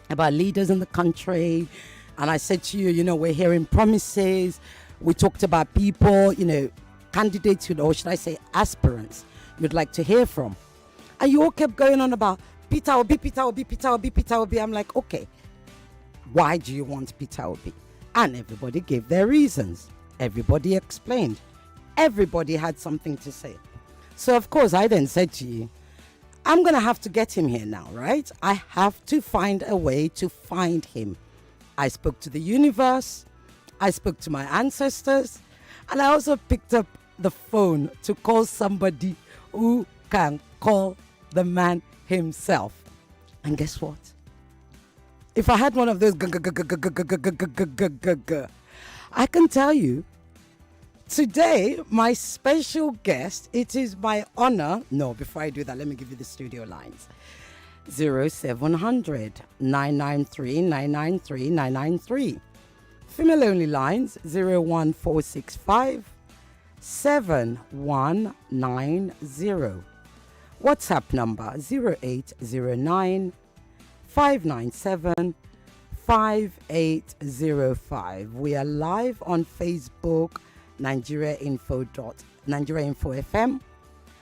about leaders in the country. And I said to you, we're hearing promises. We talked about people, candidates, or should I say aspirants you'd like to hear from. And you all kept going on about Peter Obi, Peter Obi, Peter Obi, Peter Obi. I'm like, okay, why do you want Peter Obi? And everybody gave their reasons. Everybody explained. Everybody had something to say. So, of course, I then said to you, I'm going to have to get him here now, right? I have to find a way to find him. I spoke to the universe. I spoke to my ancestors. And I also picked up the phone to call somebody who can call the man himself. And guess what? If I had one of those, I can tell you, today, my special guest, it is my honor. No, before I do that, let me give you the studio lines. 0700 993 993 993. Female only lines 01465 7190. WhatsApp number 0809 597 5805. We are live on Facebook, Nigeria Info FM.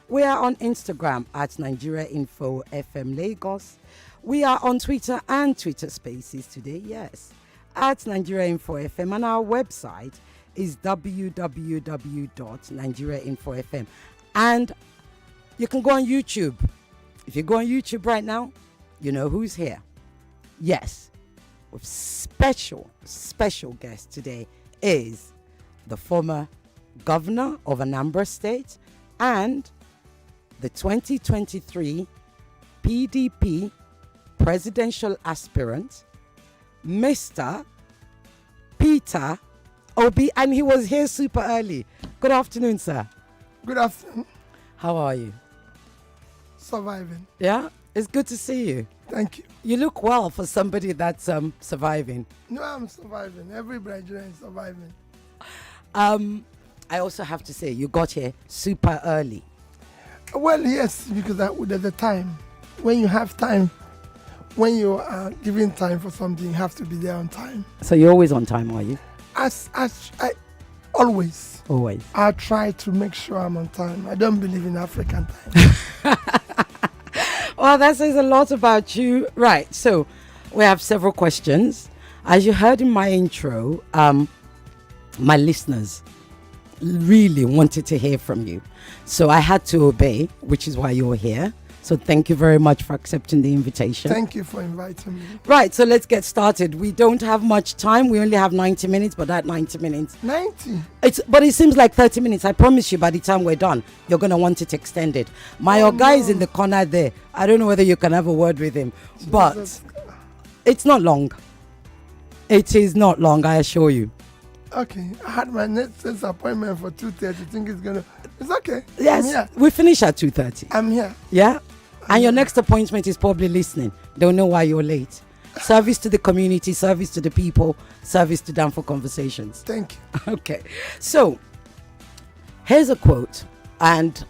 We are on Instagram at Nigeria Info FM Lagos. We are on Twitter and Twitter Spaces today, yes, at Nigeria Info FM. And our website is www.nigeriainfo.fm. And you can go on YouTube. If you go on YouTube right now, you know who's here. Yes, with special guest today is the former governor of Anambra State and the 2023 PDP presidential aspirant, Mr. Peter Obi, and he was here super early. Good afternoon, sir. Good afternoon. How are you? Surviving. Yeah, it's good to see you. Thank you. You look well for somebody that's surviving. No, I'm surviving. Every Nigerian is surviving. I also have to say, you got here super early. Well, yes, because there's a time. When you have time, when you are giving time for something, you have to be there on time. So you're always on time, are you? As I always. Always. I try to make sure I'm on time. I don't believe in African time. Well, that says a lot about you. Right, so we have several questions. As you heard in my intro, my listeners really wanted to hear from you. So I had to obey, which is why you're here. So thank you very much for accepting the invitation. Thank you for inviting me. Right, so let's get started. We don't have much time. We only have 90 minutes, but that 90 minutes... 90? But it seems like 30 minutes. I promise you, by the time we're done, you're going to want it extended. My guy is in the corner there. I don't know whether you can have a word with him. Jesus. But it's not long. It is not long, I assure you. Okay, I had my next appointment for 2:30. Think it's gonna. It's okay. Yes, we finish at 2:30. I'm here. Yeah, and your next appointment is probably listening. Don't know why you're late. Service to the community, service to the people, service to Down for Conversations. Thank you. Okay, so here's a quote, and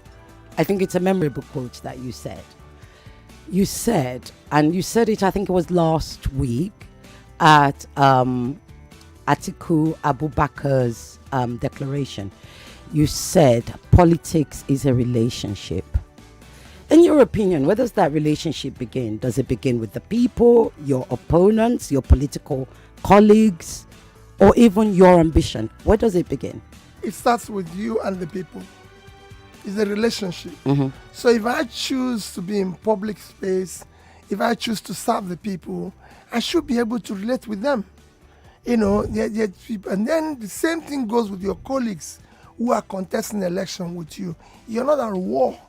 I think it's a memorable quote that you said. You said it. I think it was last week at Atiku Abubakar's declaration. You said politics is a relationship. In your opinion, where does that relationship begin? Does it begin with the people, your opponents, your political colleagues, or even your ambition? Where does it begin? It starts with you and the people. It's a relationship. Mm-hmm. So if I choose to be in public space, if I choose to serve the people, I should be able to relate with them. You know, people. And then the same thing goes with your colleagues who are contesting election with you. You're not at war.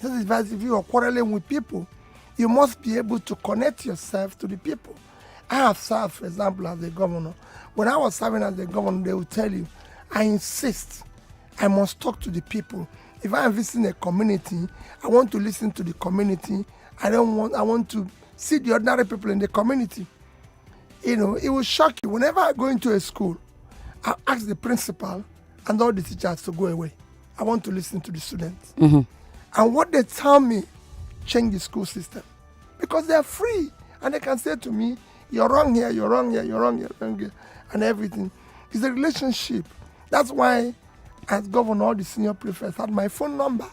If you are quarreling with people, you must be able to connect yourself to the people. I have served, for example, as the governor. When I was serving as the governor, they would tell you, I insist, I must talk to the people. If I am visiting a community, I want to listen to the community. I want to see the ordinary people in the community. You know, it will shock you. Whenever I go into a school, I ask the principal and all the teachers to go away. I want to listen to the students. Mm-hmm. And what they tell me, change the school system. Because they are free. And they can say to me, You're wrong here, you're wrong here, you're wrong here, you're wrong here, and everything. It's a relationship. That's why, as governor, all the senior prefects had my phone number.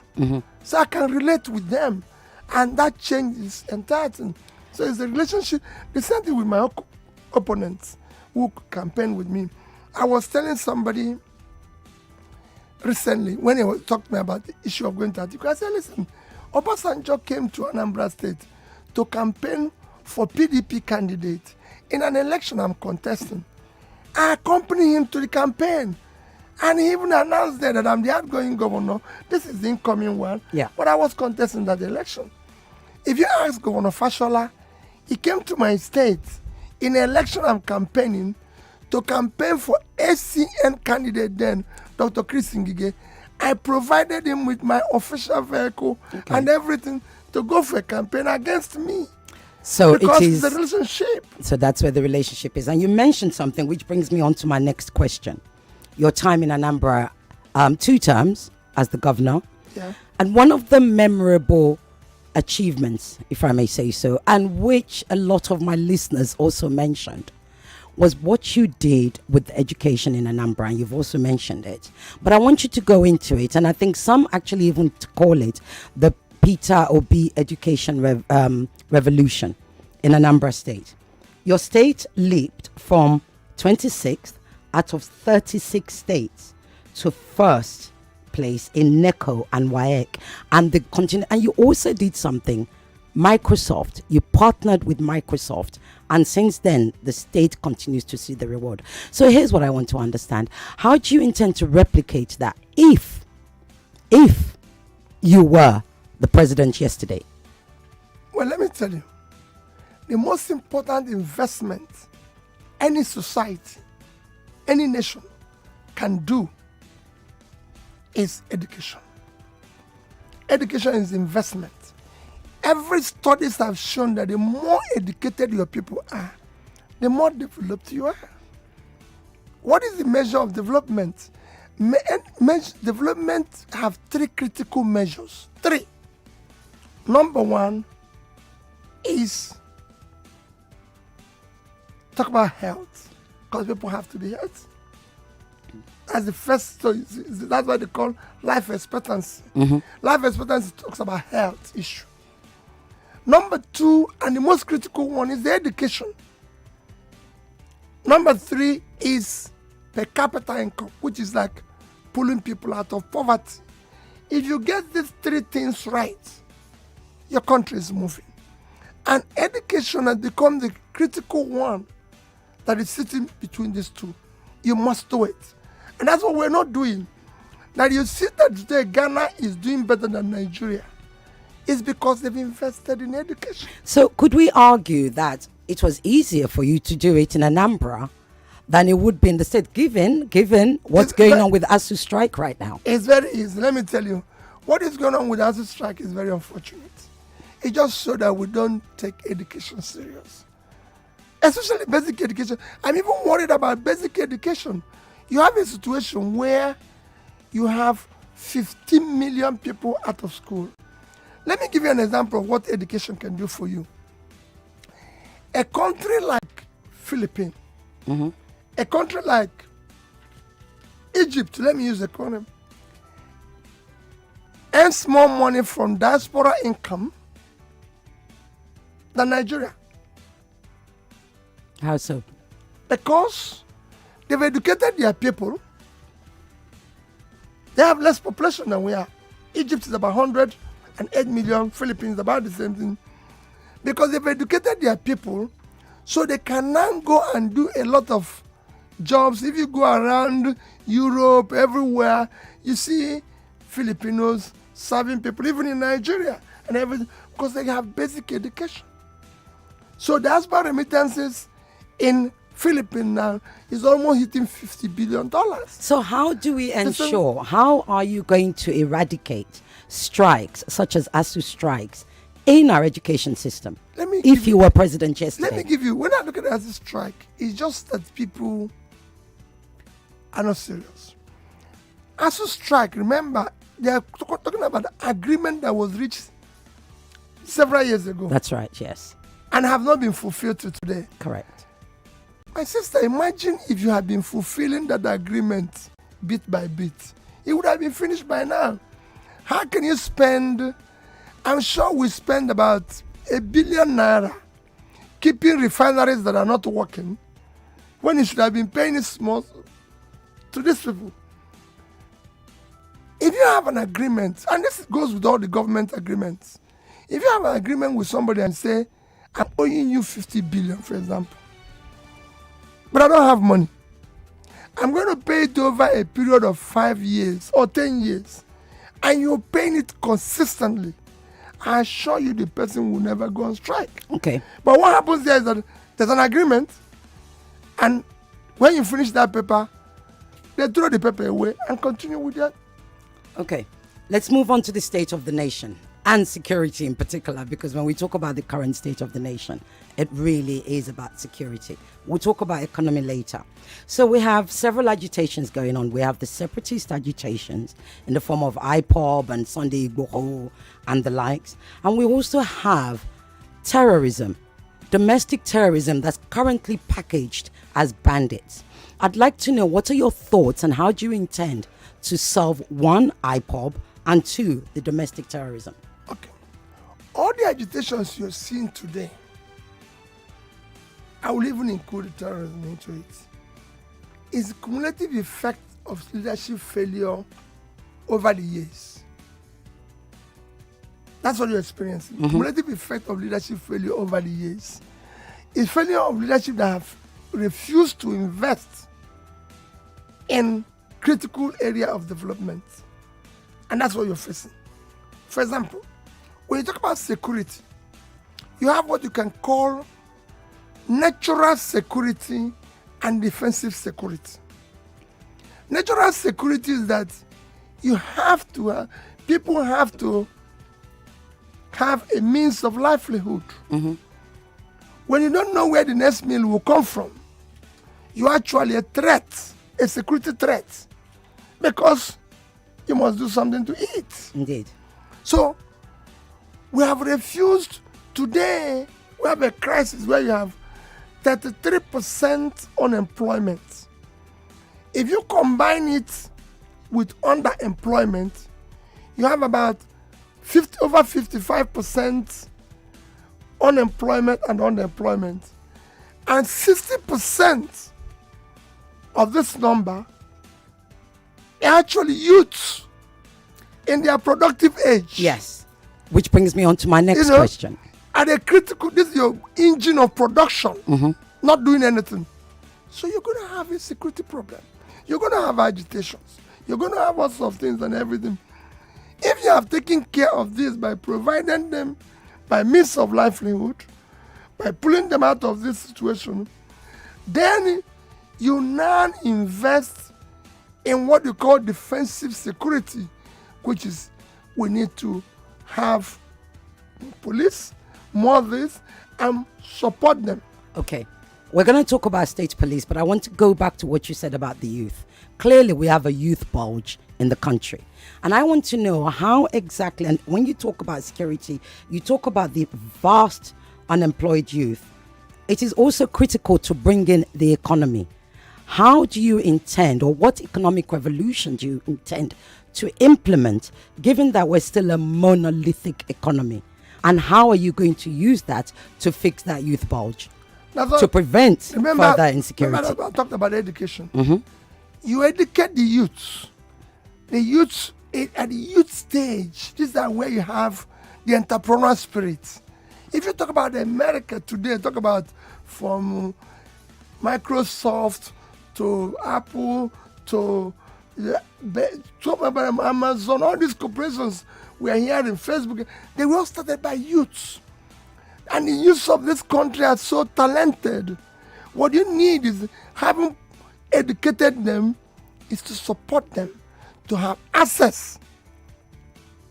So I can relate with them. And that changes entire thing. So it's a relationship. The same thing with my opponents who campaign with me. I was telling somebody recently, when he was talking to me about the issue of going to Atiku, I said, listen, Obasanjo came to Anambra State to campaign for PDP candidate in an election I'm contesting. I accompanied him to the campaign. And he even announced there that I'm the outgoing governor. This is the incoming one. Yeah. But I was contesting that election. If you ask Governor Fashola, he came to my state in an election I'm campaigning to campaign for ACN candidate then, Dr. Chris Ngige. I provided him with my official vehicle and everything to go for a campaign against me. So because it is the relationship. So that's where the relationship is. And you mentioned something which brings me on to my next question. Your time in Anambra, 2 terms as the governor. Yeah. And one of the memorable achievements, if I may say so, and which a lot of my listeners also mentioned, was what you did with education in Anambra, and you've also mentioned it. But I want you to go into it, and I think some actually even call it the Peter Obi education revolution in Anambra State. Your state leaped from 26th out of 36 states to first place in NECO and WAEC, and the continent. And you also did something, Microsoft. You partnered with Microsoft, and since then the state continues to see the reward. So here's what I want to understand: how do you intend to replicate that if you were the president yesterday? Well, let me tell you, the most important investment any society, any nation can do is education. Education is investment. Every studies have shown that the more educated your people are, the more developed you are. What is the measure of development? Development have 3 critical measures. 3. Number 1 is talk about health, because people have to be healthy. As the first, so that's what they call life expectancy. Life expectancy talks about health issue. Number 2, and the most critical one, is the education. Number 3 is per capita income, which is like pulling people out of poverty. If you get these 3 things right, your country is moving. And education has become the critical one that is sitting between these 2. You must do it. And that's what we're not doing. Now you see that today Ghana is doing better than Nigeria. It's because they've invested in education. So could we argue that it was easier for you to do it in Anambra than it would be in the state, given what's going on with ASU strike right now? It's very easy. Let me tell you, what is going on with ASU strike is very unfortunate. It just shows that we don't take education serious. Especially basic education. I'm even worried about basic education. You have a situation where you have 15 million people out of school. Let me give you an example of what education can do for you. A country like Philippines, a country like Egypt, let me use the economy, earns more money from diaspora income than Nigeria. How so? Because they've educated their people. They have less population than we are. Egypt is about 108 million, Philippines is about the same thing. Because they've educated their people, so they can now go and do a lot of jobs. If you go around Europe, everywhere, you see Filipinos serving people, even in Nigeria and everything, because they have basic education. So diaspora remittances in Philippines now is almost hitting $50 billion. So how do we ensure, how are you going to eradicate strikes such as ASU strikes in our education system if you were president yesterday? Let me give you, when I look at ASU strike, it's just that people are not serious. ASU strike, remember, they are talking about the agreement that was reached several years ago. That's right, yes. and have not been fulfilled to today. Correct. My sister, imagine if you had been fulfilling that agreement bit by bit. It would have been finished by now. How can you spend, I'm sure we spend about ₦1 billion keeping refineries that are not working when you should have been paying it small to these people. If you have an agreement, and this goes with all the government agreements, if you have an agreement with somebody and say, I'm owing you 50 billion, for example, but I don't have money, I'm going to pay it over a period of 5 years or 10 years, and you're paying it consistently, I assure you the person will never go on strike. Okay. But what happens there is that there's an agreement, and when you finish that paper, they throw the paper away and continue with that. Okay. Let's move on to the state of the nation and security in particular, because when we talk about the current state of the nation, it really is about security. We'll talk about economy later. So we have several agitations going on. We have the separatist agitations in the form of IPOB and Sunday Igboho and the likes. And we also have terrorism, domestic terrorism that's currently packaged as bandits. I'd like to know, what are your thoughts and how do you intend to solve, one, IPOB, and two, the domestic terrorism? Okay. All the agitations you're seeing today, I will even include the terrorism into it, is the cumulative effect of leadership failure over the years. That's what you're experiencing. Mm-hmm. Cumulative effect of leadership failure over the years. It's failure of leadership that have refused to invest in critical area of development. And that's what you're facing. For example, when you talk about security, you have what you can call natural security and defensive security. Natural security is that you have to, people have to have a means of livelihood. Mm-hmm. When you don't know where the next meal will come from, you're actually a threat, a security threat, because you must do something to eat. Indeed. So we have refused. Today we have a crisis where you have 33% unemployment. If you combine it with underemployment, you have about over 55% unemployment and underemployment. And 60% of this number are actually youths in their productive age. Yes. Which brings me on to my next question. At a critical, this is your engine of production, mm-hmm. not doing anything. So you're going to have a security problem. You're going to have agitations. You're going to have all sorts of things and everything. If you have taken care of this by providing them by means of livelihood, by pulling them out of this situation, then you now invest in what you call defensive security, which is we need to have police, more this, and support them. Okay. We're going to talk about state police, but I want to go back to what you said about the youth. Clearly, we have a youth bulge in the country. And I want to know how exactly, and when you talk about security, you talk about the vast unemployed youth. It is also critical to bring in the economy. How do you intend, or what economic revolution do you intend to implement, given that we're still a monolithic economy? And how are you going to use that to fix that youth bulge? To prevent further insecurity. Remember, I talked about education. Mm-hmm. You educate the youths. The youths, at the youth stage, this is where you have the entrepreneurial spirit. If you talk about America today, talk about from Microsoft to Apple to Amazon, all these corporations we are here in Facebook, they were all started by youths. And the youths of this country are so talented. What you need is, having educated them, is to support them, to have access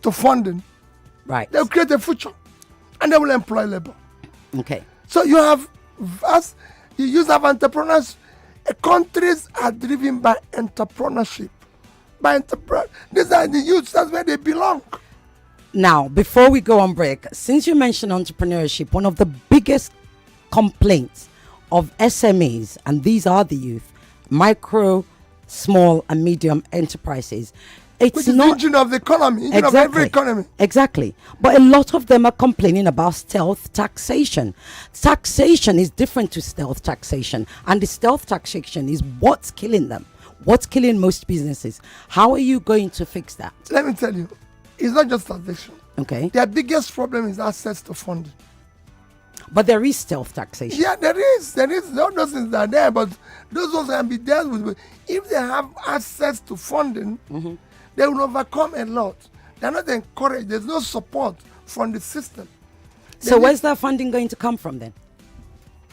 to funding. Right. They'll create a future and they will employ labor. Okay. So you have you use of entrepreneurs. Countries are driven by entrepreneurship. These are the youths, that's where they belong. Now, before we go on break, since you mentioned entrepreneurship, one of the biggest complaints of SMEs, and these are the youth, micro, small, and medium enterprises, it's Which is not the engine of the economy, engine of every economy. Exactly. But a lot of them are complaining about stealth taxation. Taxation is different to stealth taxation, and the stealth taxation is what's killing them. What's killing most businesses? How are you going to fix that? Let me tell you, it's not just taxation. Okay. Their biggest problem is access to funding. But there is stealth taxation. Yeah, there is. There is. Not those things are there, but those ones can be dealt with. If they have access to funding, they will overcome a lot. They're not encouraged. There's no support from the system. So where's that funding going to come from then?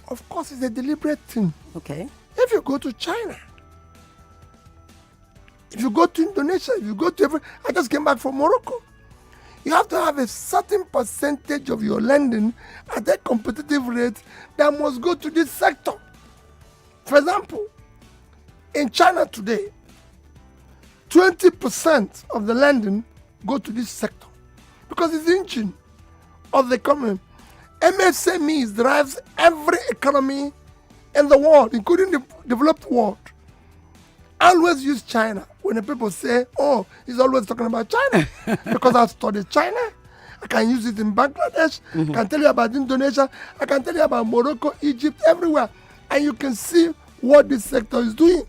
Of course, it's a deliberate thing. Okay. If you go to China, if you go to Indonesia, if you go to I just came back from Morocco. You have to have a certain percentage of your lending at a competitive rate that must go to this sector. For example, in China today, 20% of the lending go to this sector because it's the engine of the economy. MSMEs drives every economy in the world, including the developed world. I always use China when the people say, oh, he's always talking about China. Because I've studied China. I can use it in Bangladesh. I can tell you about Indonesia. I can tell you about Morocco, Egypt, everywhere. And you can see what this sector is doing.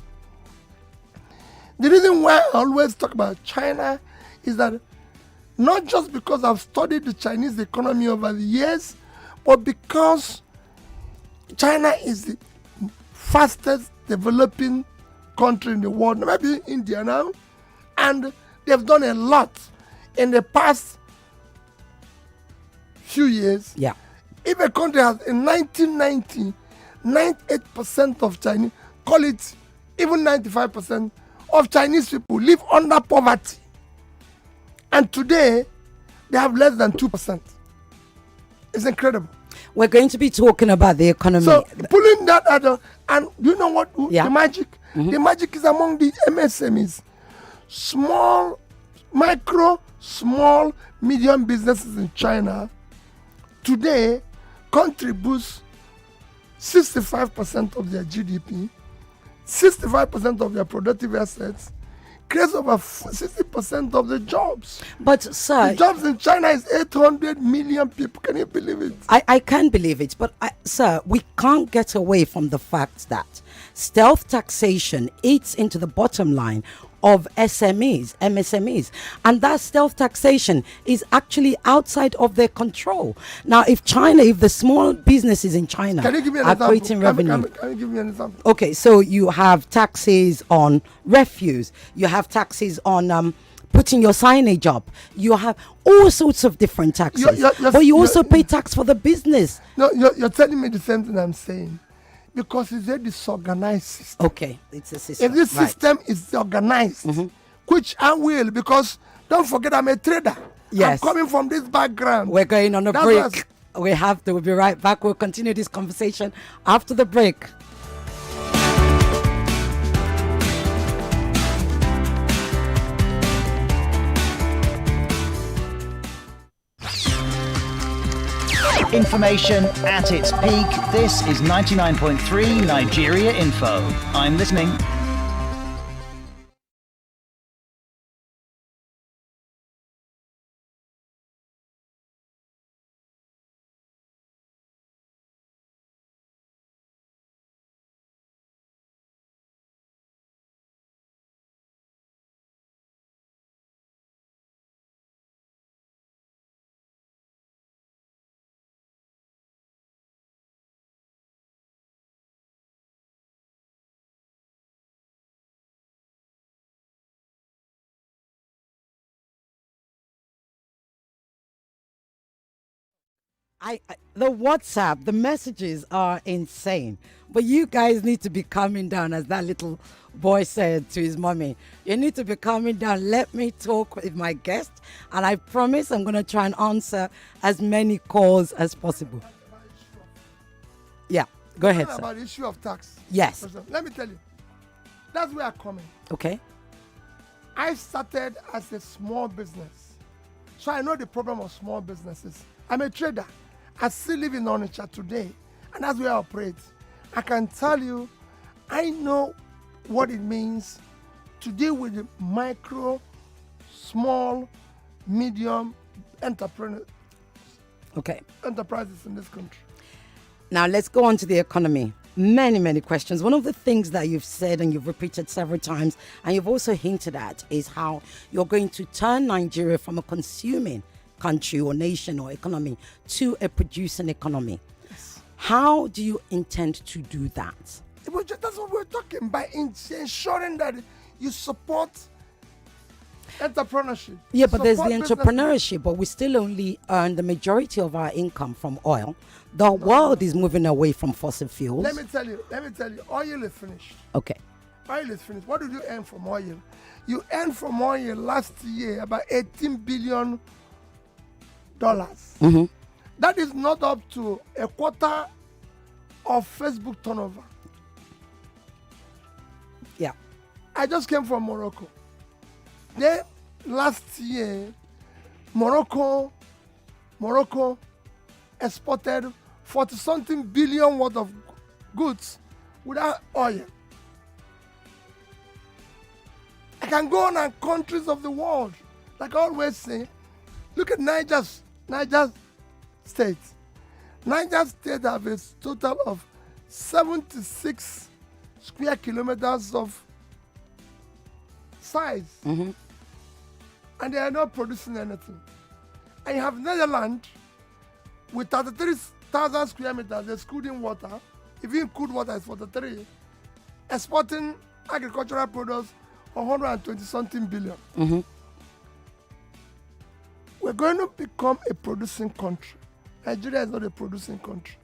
The reason why I always talk about China is that not just because I've studied the Chinese economy over the years, but because China is the fastest developing country in the world, maybe India now, and they've done a lot in the past few years. Yeah. If a country has in 1990, 98% of Chinese, call it even 95% of Chinese people live under poverty. And today, they have less than 2%. It's incredible. We're going to be talking about the economy. So, pulling that out, and you know what? Yeah. The magic? The magic is among the MSMEs. Small, medium businesses in China today contributes 65% of their GDP, 65% of their productive assets, creates over 60% of the jobs. But, sir, the jobs in China is 800 million people. Can you believe it? I can believe it. But, sir, we can't get away from the fact that stealth taxation eats into the bottom line of MSMEs. And that stealth taxation is actually outside of their control. Now, if the small businesses in China Can you give me an are example? creating revenue. Can you give me an example? Okay, so you have taxes on refuse. You have taxes on putting your signage up. You have all sorts of different taxes. But you also pay tax for the business. No, you're telling me the same thing I'm saying. Because it's a disorganized system. Okay, it's a system. If this system is organized, which I will, because don't forget I'm a trader. Yes. I'm coming from this background. We're going on a break. We'll be right back. We'll continue this conversation after the break. Information at its peak. This is 99.3 Nigeria Info. I'm listening. The WhatsApp, the messages are insane. But you guys need to be calming down, as that little boy said to his mommy. You need to be calming down. Let me talk with my guest. And I promise I'm going to try and answer as many calls as possible. Yeah, go ahead, sir. About the issue of tax. Yes. Let me tell you. That's where I'm coming. Okay. I started as a small business. So I know the problem of small businesses. I'm a trader. I still live in Onitsha today, and that's where I operate. I can tell you, I know what it means to deal with the micro, small, medium enterprises in this country. Now let's go on to the economy. Many questions. One of the things that you've said and you've repeated several times, and you've also hinted at, is how you're going to turn Nigeria from a consuming country or nation or economy to a producing economy. Yes. How do you intend to do that? That's what we're talking, by ensuring that you support entrepreneurship. Yeah, but there's the Support entrepreneurship, but we still only earn the majority of our income from oil. The world is moving away from fossil fuels. Let me tell you, oil is finished. Okay. Oil is finished. What did you earn from oil? You earned from oil last year about $18 billion. Mm-hmm. That is not up to a quarter of Facebook turnover. Yeah. I just came from Morocco. Then last year, Morocco exported 40-something billion worth of goods without oil. I can go on and countries of the world. Like I always say, look at Niger State. Niger State have a total of 76 square kilometers of size. Mm-hmm. And they are not producing anything. And you have Netherlands with 33,000 square meters excluding water. If you include water, it's 43. Exporting agricultural products of 120-something billion. Mm-hmm. We're going to become a producing country. Nigeria is not a producing country.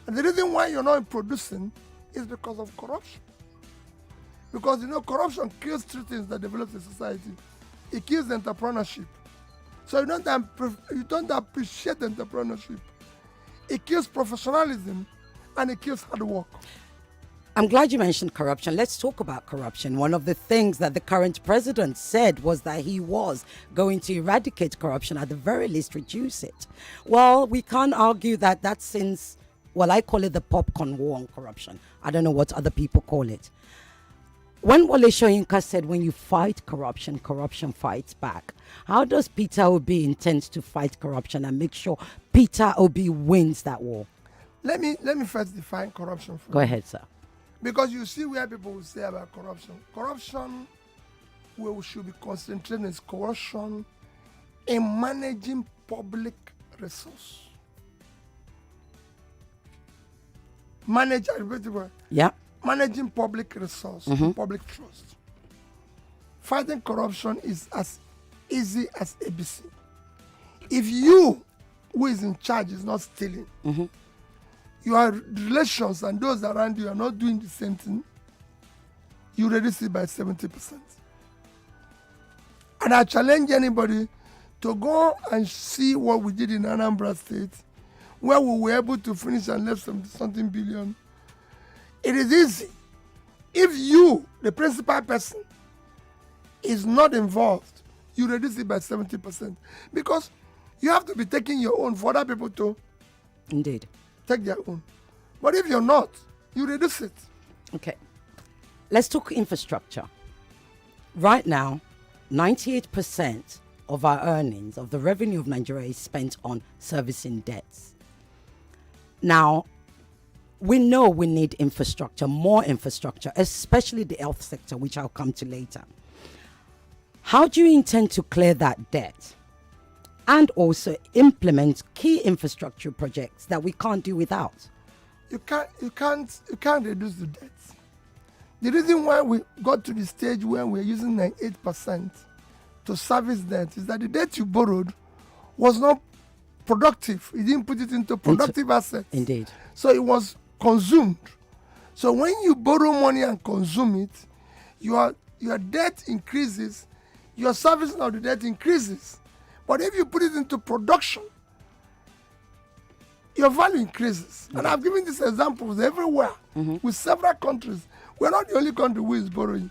And the reason why you're not producing is because of corruption. Because, corruption kills three things that develop a society. It kills entrepreneurship. So you don't appreciate entrepreneurship. It kills professionalism, and it kills hard work. I'm glad you mentioned corruption. Let's talk about corruption. One of the things that the current president said was that he was going to eradicate corruption, at the very least reduce it. Well, we can't argue that that's since, I call it the popcorn war on corruption. I don't know what other people call it. When Wole Soyinka said, when you fight corruption, corruption fights back, how does Peter Obi intend to fight corruption and make sure Peter Obi wins that war? Let me first define corruption for you. Go ahead, sir. Because you see where people will say about corruption. Corruption, where we should be concentrating, is corruption in managing public resource. Yeah. Managing public resource, public trust. Fighting corruption is as easy as ABC. If you, who is in charge, is not stealing, your relations and those around you are not doing the same thing, you reduce it by 70%. And I challenge anybody to go and see what we did in Anambra State, where we were able to finish and left something billion. It is easy. If you, the principal person, is not involved, you reduce it by 70%. Because you have to be taking your own for other people to Indeed. take their own. But if you're not, you reduce it. Okay. Let's talk infrastructure. Right now, 98% of our earnings, of the revenue of Nigeria, is spent on servicing debts. Now, we know we need infrastructure, more infrastructure, especially the health sector, which I'll come to later. How do you intend to clear that debt and also implement key infrastructure projects that we can't do without? You can't reduce the debt. The reason why we got to the stage where we're using 98% to service debt is that the debt you borrowed was not productive. You didn't put it into productive assets. Indeed. So it was consumed. So when you borrow money and consume it, your debt increases, your servicing of the debt increases. But if you put it into production, your value increases. And I've given these examples everywhere with several countries. We're not the only country who is borrowing.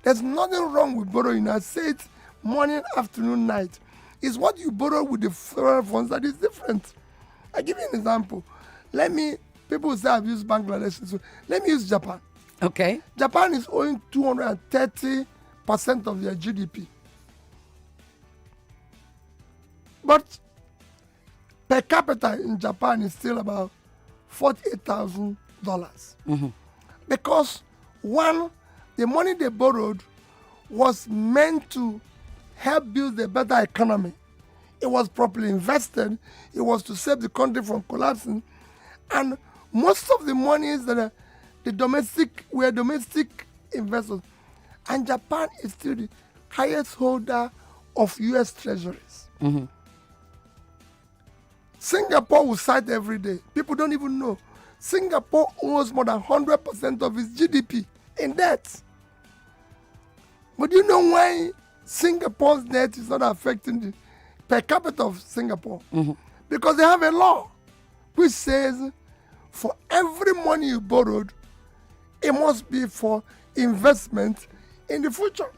There's nothing wrong with borrowing. I say it morning, afternoon, night. It's what you borrow with the foreign funds that is different. I give you an example. People say I've used Bangladesh. So let me use Japan. Okay. Japan is owing 230% of their GDP. But per capita in Japan is still about $48,000. Because one, the money they borrowed was meant to help build a better economy. It was properly invested. It was to save the country from collapsing. And most of the monies that are were domestic investors. And Japan is still the highest holder of U.S. treasuries. Singapore will cite every day. People don't even know. Singapore owns more than 100% of its GDP in debt. But do you know why Singapore's debt is not affecting the per capita of Singapore? Because they have a law which says for every money you borrowed, it must be for investment in the future.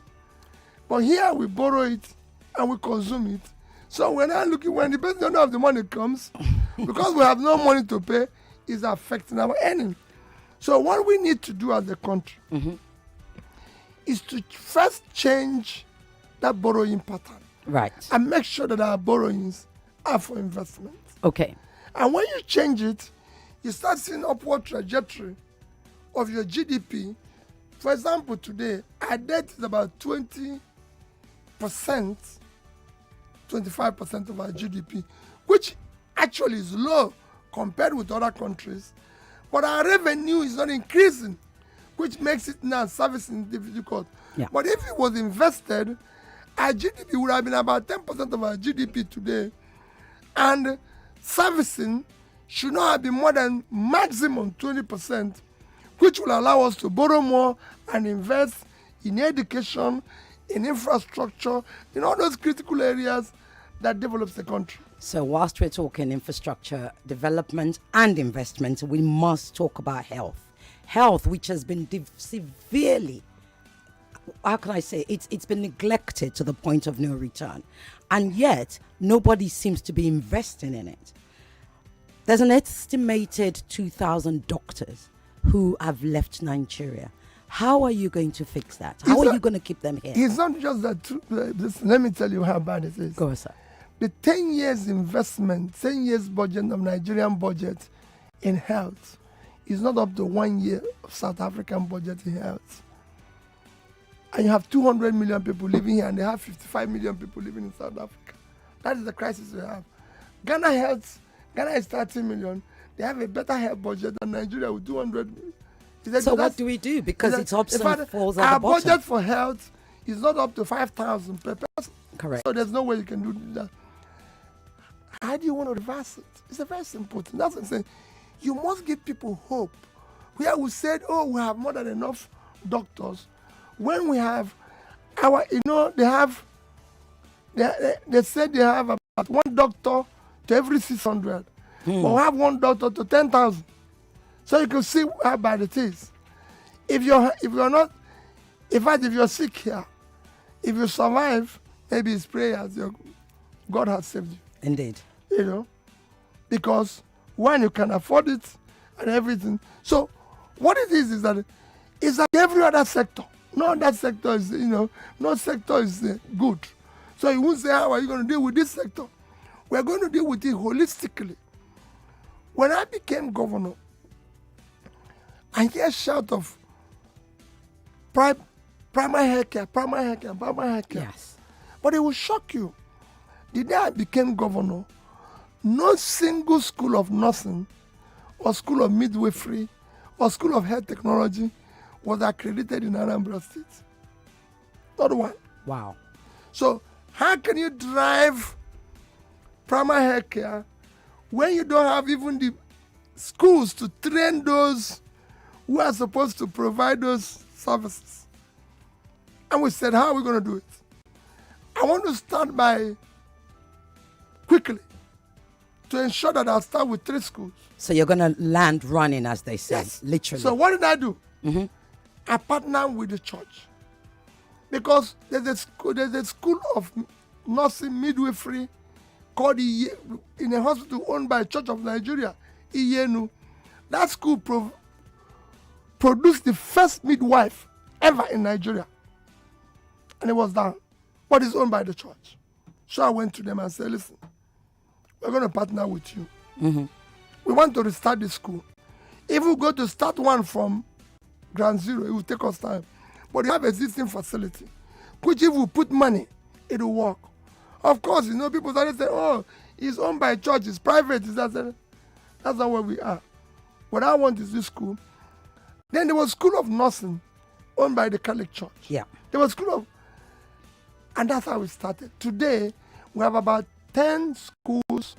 But here we borrow it and we consume it. So we're not looking when the person of the money comes, because we have no money to pay, is affecting our earnings. So what we need to do as a country is to first change that borrowing pattern. Right. And make sure that our borrowings are for investment. Okay. And when you change it, you start seeing upward trajectory of your GDP. For example, today, our debt is about 20%, 25% of our GDP, which actually is low compared with other countries. But our revenue is not increasing, which makes it now servicing difficult. Yeah. But if it was invested, our GDP would have been about 10% of our GDP today. And servicing should not have been more than maximum 20%, which will allow us to borrow more and invest in education, in infrastructure, in all those critical areas that develops the country. So whilst we're talking infrastructure development and investment, we must talk about health. Health, which has been severely, how can I say, it's been neglected to the point of no return. And yet, nobody seems to be investing in it. There's an estimated 2,000 doctors who have left Nigeria. How are you going to fix that? How are you going to keep them here? It's not just that. Let me tell you how bad it is. Go on, sir. The 10 years investment, 10 years budget of Nigerian budget in health is not up to 1 year of South African budget in health. And you have 200 million people living here, and they have 55 million people living in South Africa. That is the crisis we have. Ghana is 30 million. They have a better health budget than Nigeria with 200 million. So what do we do? Because it's ups and falls at the bottom. Our budget for health is not up to 5,000 per person. Correct. So there's no way you can do that. How do you want to reverse it? It's a very simple thing. That's what I'm saying. You must give people hope. Where we said, oh, we have more than enough doctors. When we have they said they have about one doctor to every 600. But we have one doctor to 10,000. So you can see how bad it is. If you're sick here, if you survive, maybe it's prayers. God has saved you. Indeed. Because one, you can afford it and everything. So what it is that it's like every other sector. No other sector is, no sector is good. So you won't say, how are you going to deal with this sector? We're going to deal with it holistically. When I became governor, I hear shout of primary healthcare. Yes. But it will shock you. The day I became governor, no single school of nursing or school of midwifery or school of health technology was accredited in Anambra State. Not one. Wow. So how can you drive primary healthcare when you don't have even the schools to train those who are supposed to provide those services? And we said, how are we going to do it? I want to start by quickly to ensure that I'll start with 3 schools. So you're going to land running, as they say, yes. Literally. So what did I do? I partnered with the church, because there's a school of nursing midwifery called in a hospital owned by Church of Nigeria, Iyenu. That school produced the first midwife ever in Nigeria. And it was done. But it's owned by the church. So I went to them and said, listen, we're going to partner with you. Mm-hmm. We want to restart the school. If we go to start one from ground zero, it will take us time. But you have existing facility, which if we put money, it will work. Of course, people started saying, oh, it's owned by church, it's private. That's not where we are. What I want is this school. Then there was School of Nursing, owned by the Catholic Church. Yeah. There was and that's how we started. Today, we have about 10 schools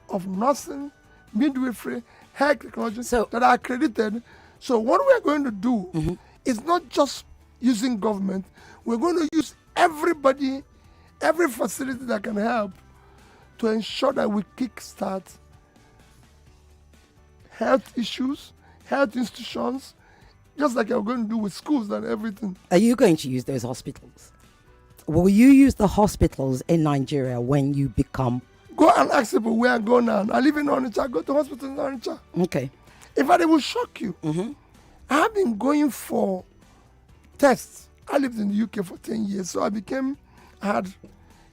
of nursing, midwifery, health technology that are accredited. So what we're going to do is not just using government. We're going to use everybody, every facility that can help to ensure that we kickstart health issues, health institutions, just like we're going to do with schools and everything. Are you going to use those hospitals? Will you use the hospitals in Nigeria when you become... Go and ask people where I go now. I live in Onitsha. Go to hospital in Onitsha. Okay. In fact, it will shock you. I have been going for tests. I lived in the UK for 10 years, so I had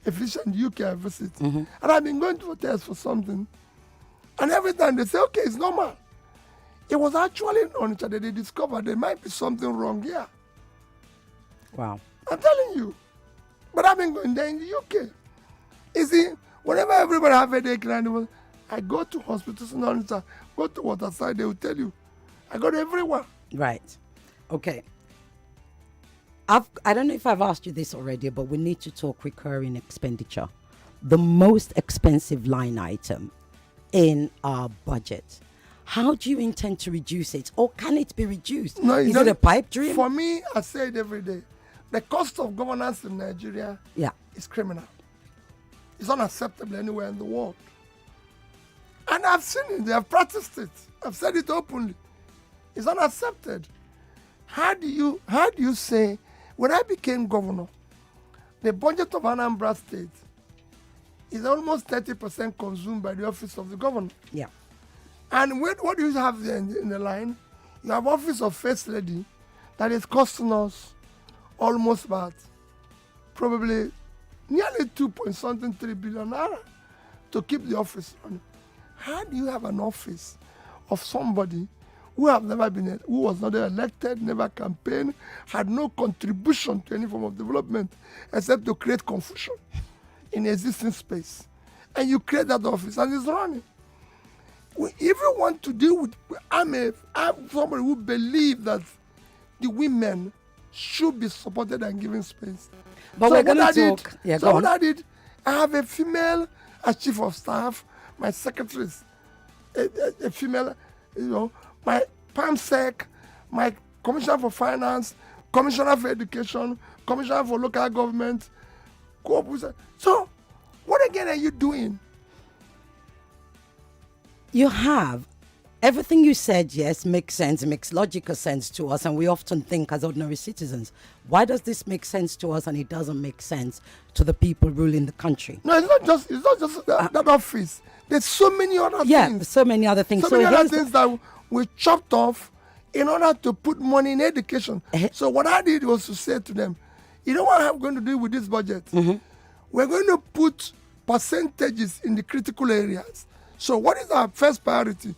a physician in the UK I visit. And I've been going for tests for something. And every time they say, okay, it's normal. It was actually in Onitsha that they discovered there might be something wrong here. Wow. I'm telling you. But I've been going there in the UK. You see, whenever everybody have a headache, I go to hospitals in Onitsha, go to Waterside, they will tell you. I go to everywhere. Right. Okay. I don't know if I've asked you this already, but we need to talk recurring expenditure. The most expensive line item in our budget. How do you intend to reduce it? Or can it be reduced? No, is it a pipe dream? For me, I say it every day. The cost of governance in Nigeria is criminal. It's unacceptable anywhere in the world. And I've seen it. They have practiced it. I've said it openly. It's unaccepted. How do you say, when I became governor, the budget of Anambra State is almost 30% consumed by the office of the governor. Yeah. And what do you have there in the line? You have office of First Lady that is costing us almost about probably nearly 2.3 billion naira to keep the office running. How do you have an office of somebody who was not elected, never campaigned, had no contribution to any form of development except to create confusion in existing space? And you create that office and it's running. If you want to deal with, I'm somebody who believes that the women should be supported and given space. But so we're going to talk. What I did, I have a female as chief of staff. My secretary is a female, my PAMSEC, my commissioner for finance, commissioner for education, commissioner for local government. So, what again are you doing? You have everything you said, yes, makes sense. It makes logical sense to us. And we often think as ordinary citizens, why does this make sense to us and it doesn't make sense to the people ruling the country? No, it's not just that office. There's so many other things. Yeah, so many other things. So many other things that we chopped off in order to put money in education. So what I did was to say to them, you know what I'm going to do with this budget? We're going to put percentages in the critical areas. So what is our first priority?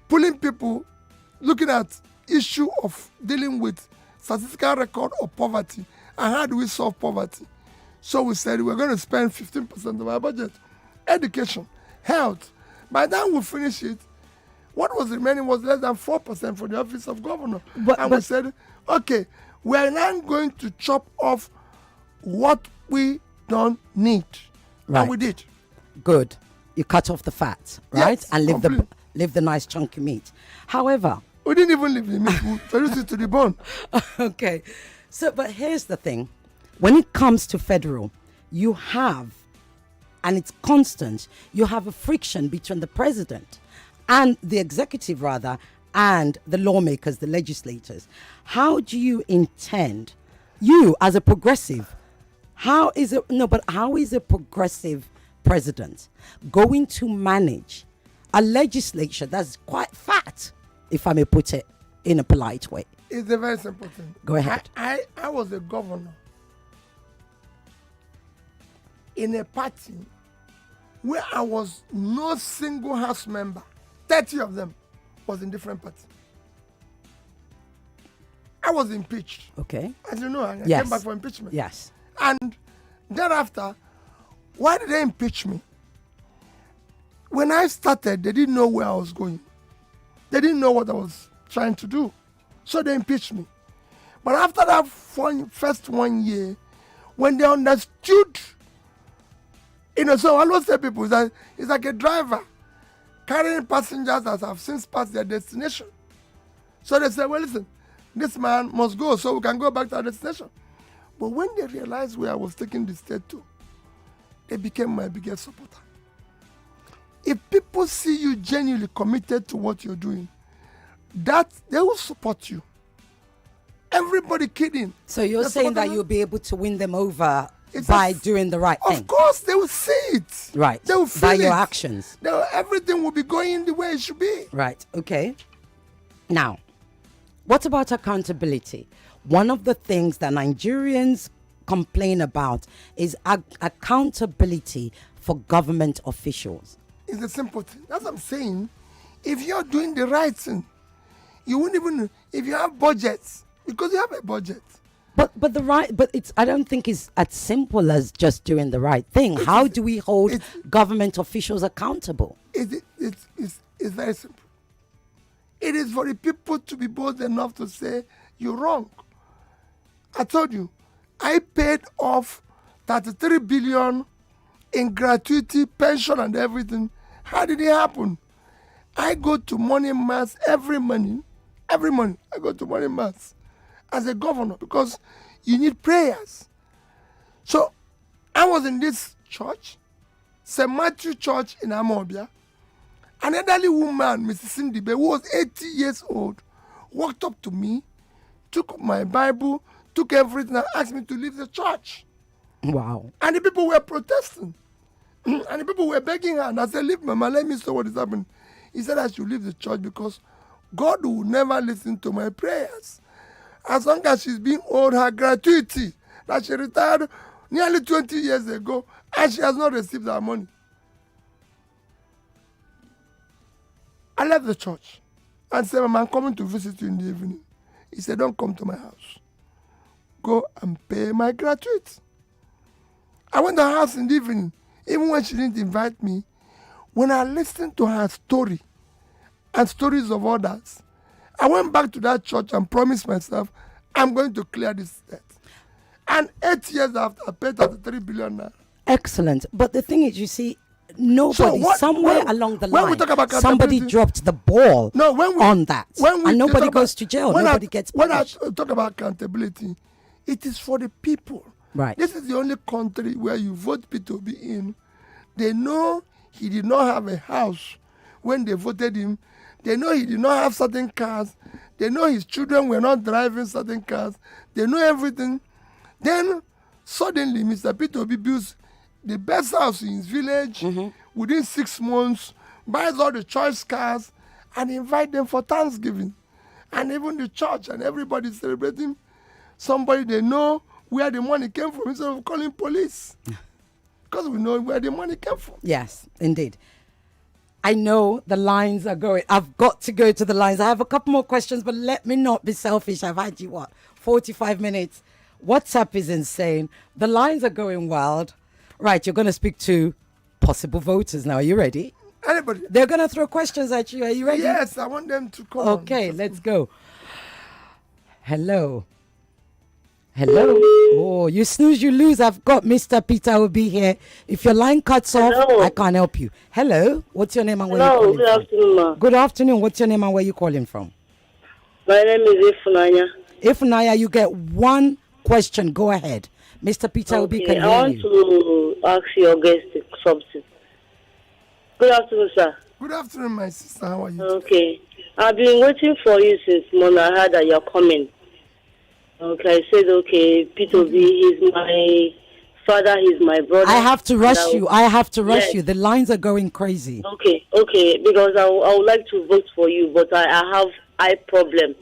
Pulling people, looking at issue of dealing with statistical record of poverty. And how do we solve poverty? So we said we're going to spend 15% of our budget. Education, health. By the time we finish it, what was remaining was less than 4% for the office of governor. We said, okay, we are now going to chop off what we don't need. Right. And we did. Good. You cut off the fat, right? Yes, and leave the nice chunky meat. However, we didn't even leave the meat. We reduced it to the bone. Okay. So, but here's the thing. When it comes to federal, you have, and it's constant, you have a friction between the president and the executive, rather, and the lawmakers, the legislators. How do you intend, you as a progressive, How is it? No, but how is a progressive president going to manage a legislature that's quite fat, if I may put it in a polite way? It's a very simple thing. Go ahead. I was a governor in a party where I was no single house member. 30 of them was in different parties. I was impeached. Okay. As you know, I Yes. came back for impeachment. Yes. And thereafter, why did they impeach me? When I started, they didn't know where I was going. They didn't know what I was trying to do. So they impeached me. But after that first 1 year, when they understood, so I always tell people that it's like a driver carrying passengers that have since passed their destination. So they say, well, listen, this man must go so we can go back to our destination. But when they realized where I was taking the state to, they became my biggest supporter. If people see you genuinely committed to what you're doing, that they will support you. Everybody kidding. So you're That's saying what that I- you'll be able to win them over It's by a- doing the right thing? Of course, they will see it. Right. They will feel By your it. actions. Everything will be going the way it should be. Right. Okay. Now, what about accountability? One of the things that Nigerians complain about is accountability for government officials. It's a simple thing. That's what I'm saying. If you're doing the right thing, you wouldn't even, if you have budgets, because you have a budget. But it's, I don't think it's as simple as just doing the right thing. How do we hold government officials accountable? It's very simple. It is for the people to be bold enough to say, you're wrong. I told you, I paid off 33 billion in gratuity, pension and everything. How did it happen? I go to morning mass every morning. Every morning I go to morning mass as a governor because you need prayers. So I was in this church, St. Matthew Church in Amobia. An elderly woman, Mrs. Cindy Bay, who was 80 years old, walked up to me, took my Bible, took everything, and asked me to leave the church. Wow. And the people were protesting. And the people were begging her. And I said, leave, Mama, let me see what is happening. He said I should leave the church because God will never listen to my prayers. As long as she's being owed her gratuity, that she retired nearly 20 years ago, and she has not received her money. I left the church and said, Mama, I'm coming to visit you in the evening. He said, don't come to my house. Go and pay my gratuity. I went to her house in the evening, even when she didn't invite me. When I listened to her story and stories of others, I went back to that church and promised myself, I'm going to clear this debt. And 8 years after, I paid 33 billion naira. Excellent. But the thing is, you see, nobody, somewhere along the when we line, talk about somebody accountability- dropped the ball on that. And nobody talk goes about- to jail. when Nobody I, gets When I punished. talk about accountability, it is for the people. Right. This is the only country where you vote P2B in. They know he did not have a house when they voted him. They know he did not have certain cars. They know his children were not driving certain cars. They know everything. Then suddenly Mr. P2B builds the best house in his village within 6 months, buys all the choice cars, and invite them for Thanksgiving. And even the church and everybody celebrating somebody they know where the money came from instead of calling police. Because we know where the money came from. Yes, indeed. I know the lines are going. I've got to go to the lines. I have a couple more questions, but let me not be selfish. I've had you, 45 minutes. WhatsApp is insane. The lines are going wild. Right, you're going to speak to possible voters now. Are you ready? Anybody? They're going to throw questions at you. Are you ready? Yes, I want them to come. Okay, let's go. Hello. Hello. Oh, you snooze, you lose. I've got Mr. Peter Obi here. If your line cuts off, I can't help you. Hello. What's your name and where you calling good from? afternoon, ma. Good afternoon. What's your name and where you calling from? My name is Ifunanya. Ifunanya, you get one question. Go ahead. Mr. Peter Obi can I hear want you. to ask your guest something. Good afternoon, sir. Good afternoon, my sister. How are you? Okay. I've been waiting for you since morning. I heard that you're coming. Okay, I said, okay, P2B is my father, he's my brother. I have to rush and you. I have to rush Yes. you. The lines are going crazy. Okay, because I would like to vote for you, but I have eye problem.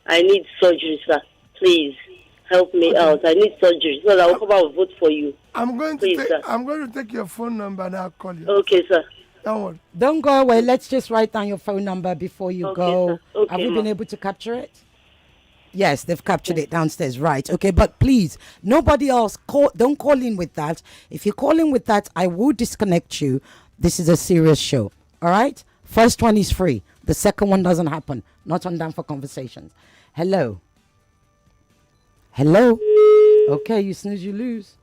I need surgery, sir. Please help me out. I need surgery, so I will come out and vote for you. I'm going Please, to sir. I'm going to take your phone number and I'll call you. Okay, sir. Don't worry. Don't go away. Let's just write down your phone number before you Okay, go. sir. Okay, Have we been ma. able to capture it? Yes, they've captured it downstairs. Right. Okay, but please, nobody else don't call in with that. If you call in with that, I will disconnect you. This is a serious show. All right? First one is free. The second one doesn't happen. Not on Down for Conversations. Hello. Hello. Okay, you snooze, you lose.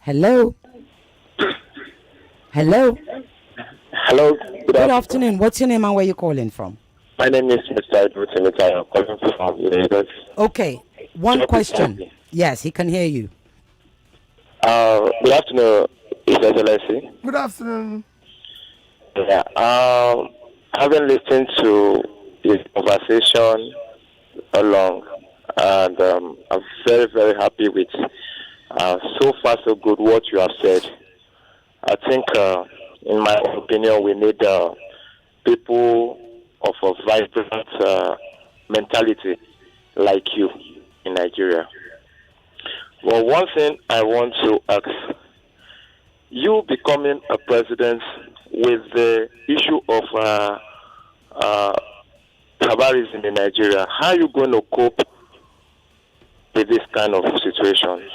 Hello. Hello. Hello. Good afternoon. What's your name and where you calling from? My name is Mr. Ireti. I'm calling from Lagos. Okay. One question. Yes, he can hear you. Good afternoon, His Excellency. Good afternoon. Yeah. Having listened to his conversation along, and I'm very, very happy with so far so good what you have said. I think, in my opinion, we need people of a vibrant mentality like you in Nigeria. Well, one thing I want to ask, you becoming a president with the issue of tribalism in Nigeria, how are you going to cope with this kind of situation?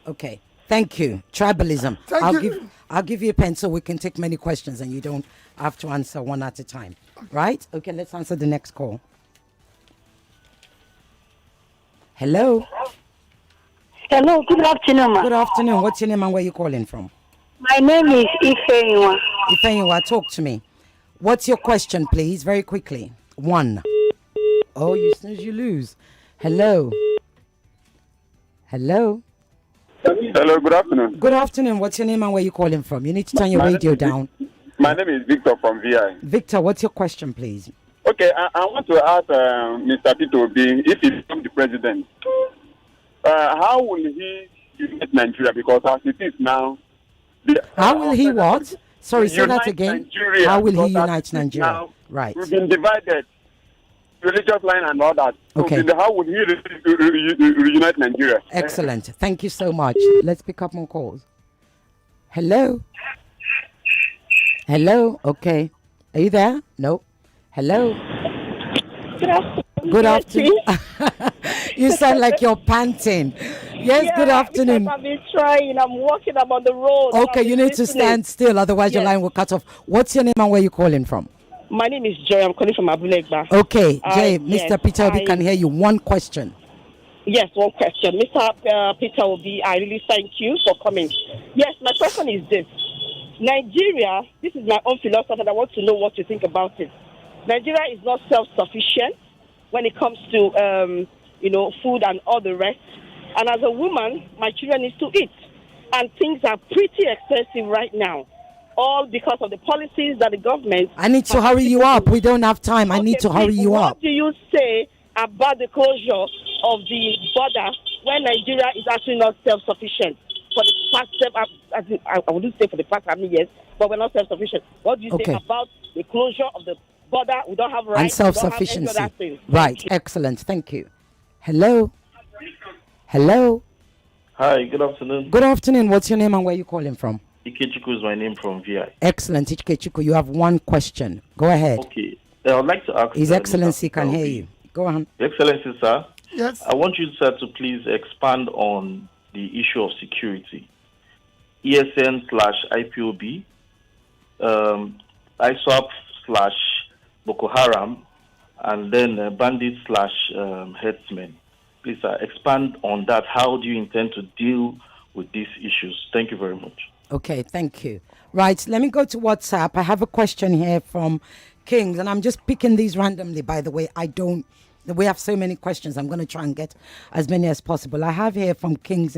Okay. Thank you. Tribalism. Thank you. I'll give you a pen so we can take many questions and you don't have to answer one at a time. Right? Okay, let's answer the next call. Hello. Hello, good afternoon, ma. Good afternoon. What's your name and where you calling from? My name is Ifeanyiwa. Ifeanyiwa, talk to me. What's your question, please? Very quickly. One. Oh, you snooze, you lose. Hello. Hello. Hello, good afternoon. Good afternoon. What's your name and where you calling from? You need to turn your radio down. My name is Victor from VI. Victor, what's your question, please? Okay, I want to ask Mr. Tito B, if he becomes the president, how will he unite Nigeria? Because as it is now... How will he what? Sorry, say that again. Nigeria, How will he because as unite it is Nigeria? now, Right. We've been divided, religious line and all that. Okay. So how would he reunite Nigeria? Excellent. Thank you so much. Let's pick up more calls. Hello? Hello? Okay. Are you there? No. Hello? Good afternoon. You sound like you're panting. Yes, good afternoon. I've been trying. I'm walking. I'm on the road. Okay, you need to stand still, otherwise your line will cut off. What's your name and where you calling from? My name is Joy. I'm calling from Abulegba. Okay, Jay, Mr. Yes, Peter Obi can hear you. One question. Yes, one question. Mr. Peter Obi, I really thank you for coming. Yes, my question is this. Nigeria, this is my own philosophy, and I want to know what you think about it. Nigeria is not self-sufficient when it comes to, food and all the rest. And as a woman, my children need to eat. And things are pretty expensive right now. All because of the policies that the government... I need to hurry you up. We don't have time. I need to hurry you up. What do you say about the closure of the border when Nigeria is actually not self-sufficient? For the past, I wouldn't say for the past how many years, but we're not self-sufficient. What do you say about the closure of the border? We don't have rights. And self-sufficiency. Right. Excellent. Thank you. Hello? Hello? Hi, good afternoon. Good afternoon. What's your name and where you calling from? Ikechukwu is my name from VI. Excellent. Ikechukwu, you have one question. Go ahead. Okay. I would like to ask... His Excellency can hear you. Go on. Excellency, sir. Yes. I want you, sir, to please expand on the issue of security. ESN/IPOB, ISWAP / Boko Haram, and then bandits/herdsmen. Please, sir, expand on that. How do you intend to deal with these issues? Thank you very much. Okay, thank you. Right, let me go to WhatsApp. I have a question here from Kings, and I'm just picking these randomly, by the way. We have so many questions. I'm going to try and get as many as possible. I have here from Kings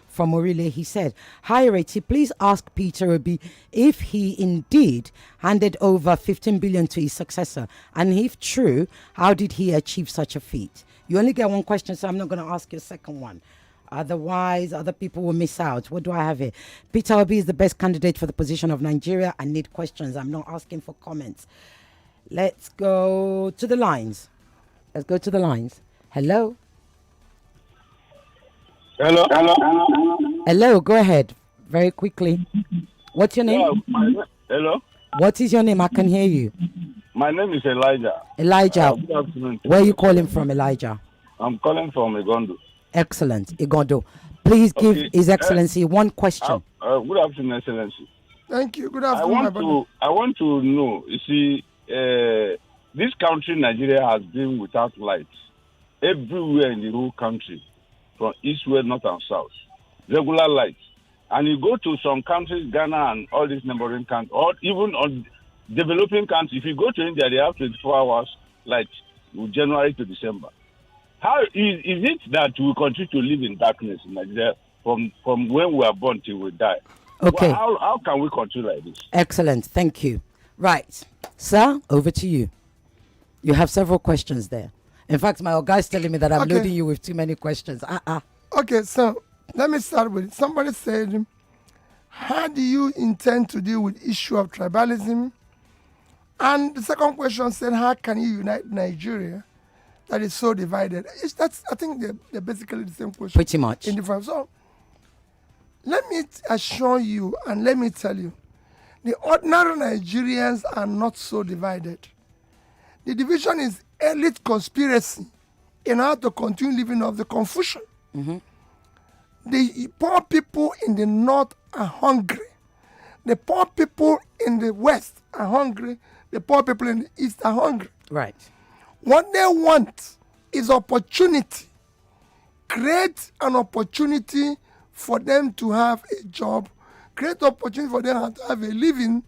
from Orile. He said, "Hi, Ireti, please ask Peter Obi if he indeed handed over 15 billion to his successor. And if true, how did he achieve such a feat?" You only get one question, so I'm not going to ask you a second one. Otherwise, other people will miss out. What do I have here? Peter Obi is the best candidate for the position of Nigeria. I need questions. I'm not asking for comments. Let's go to the lines. Hello? Hello, go ahead. Very quickly. What's your name? Hello? What is your name? I can hear you. My name is Elijah. Elijah. Good afternoon. Where are you calling from, Elijah? I'm calling from Igondo. Excellent. Igondo. Please give His Excellency one question. Good afternoon, Excellency. Thank you. Good afternoon. I want to know, you see, this country, Nigeria, has been without lights everywhere in the whole country, from east, west, north, and south. Regular lights. And you go to some countries, Ghana and all these neighboring countries, or even on developing countries, if you go to India, they have 24 hours light from January to December. How is it that we continue to live in darkness in Nigeria from when we are born till we die? Okay. Well, how can we continue like this? Excellent. Thank you. Right. Sir, over to you. You have several questions there. In fact, my guy is telling me that I'm loading you with too many questions. Okay, so let me start with it. Somebody said, how do you intend to deal with issue of tribalism? And the second question said, how can you unite Nigeria that is so divided? I think they're basically the same question. Pretty much. In different. So let me assure you and let me tell you, the ordinary Nigerians are not so divided. The division is elite conspiracy in order to continue living off the confusion. Mm-hmm. The poor people in the north are hungry. The poor people in the west are hungry. The poor people in the east are hungry. Right. What they want is opportunity. Create an opportunity for them to have a job. Create opportunity for them to have a living.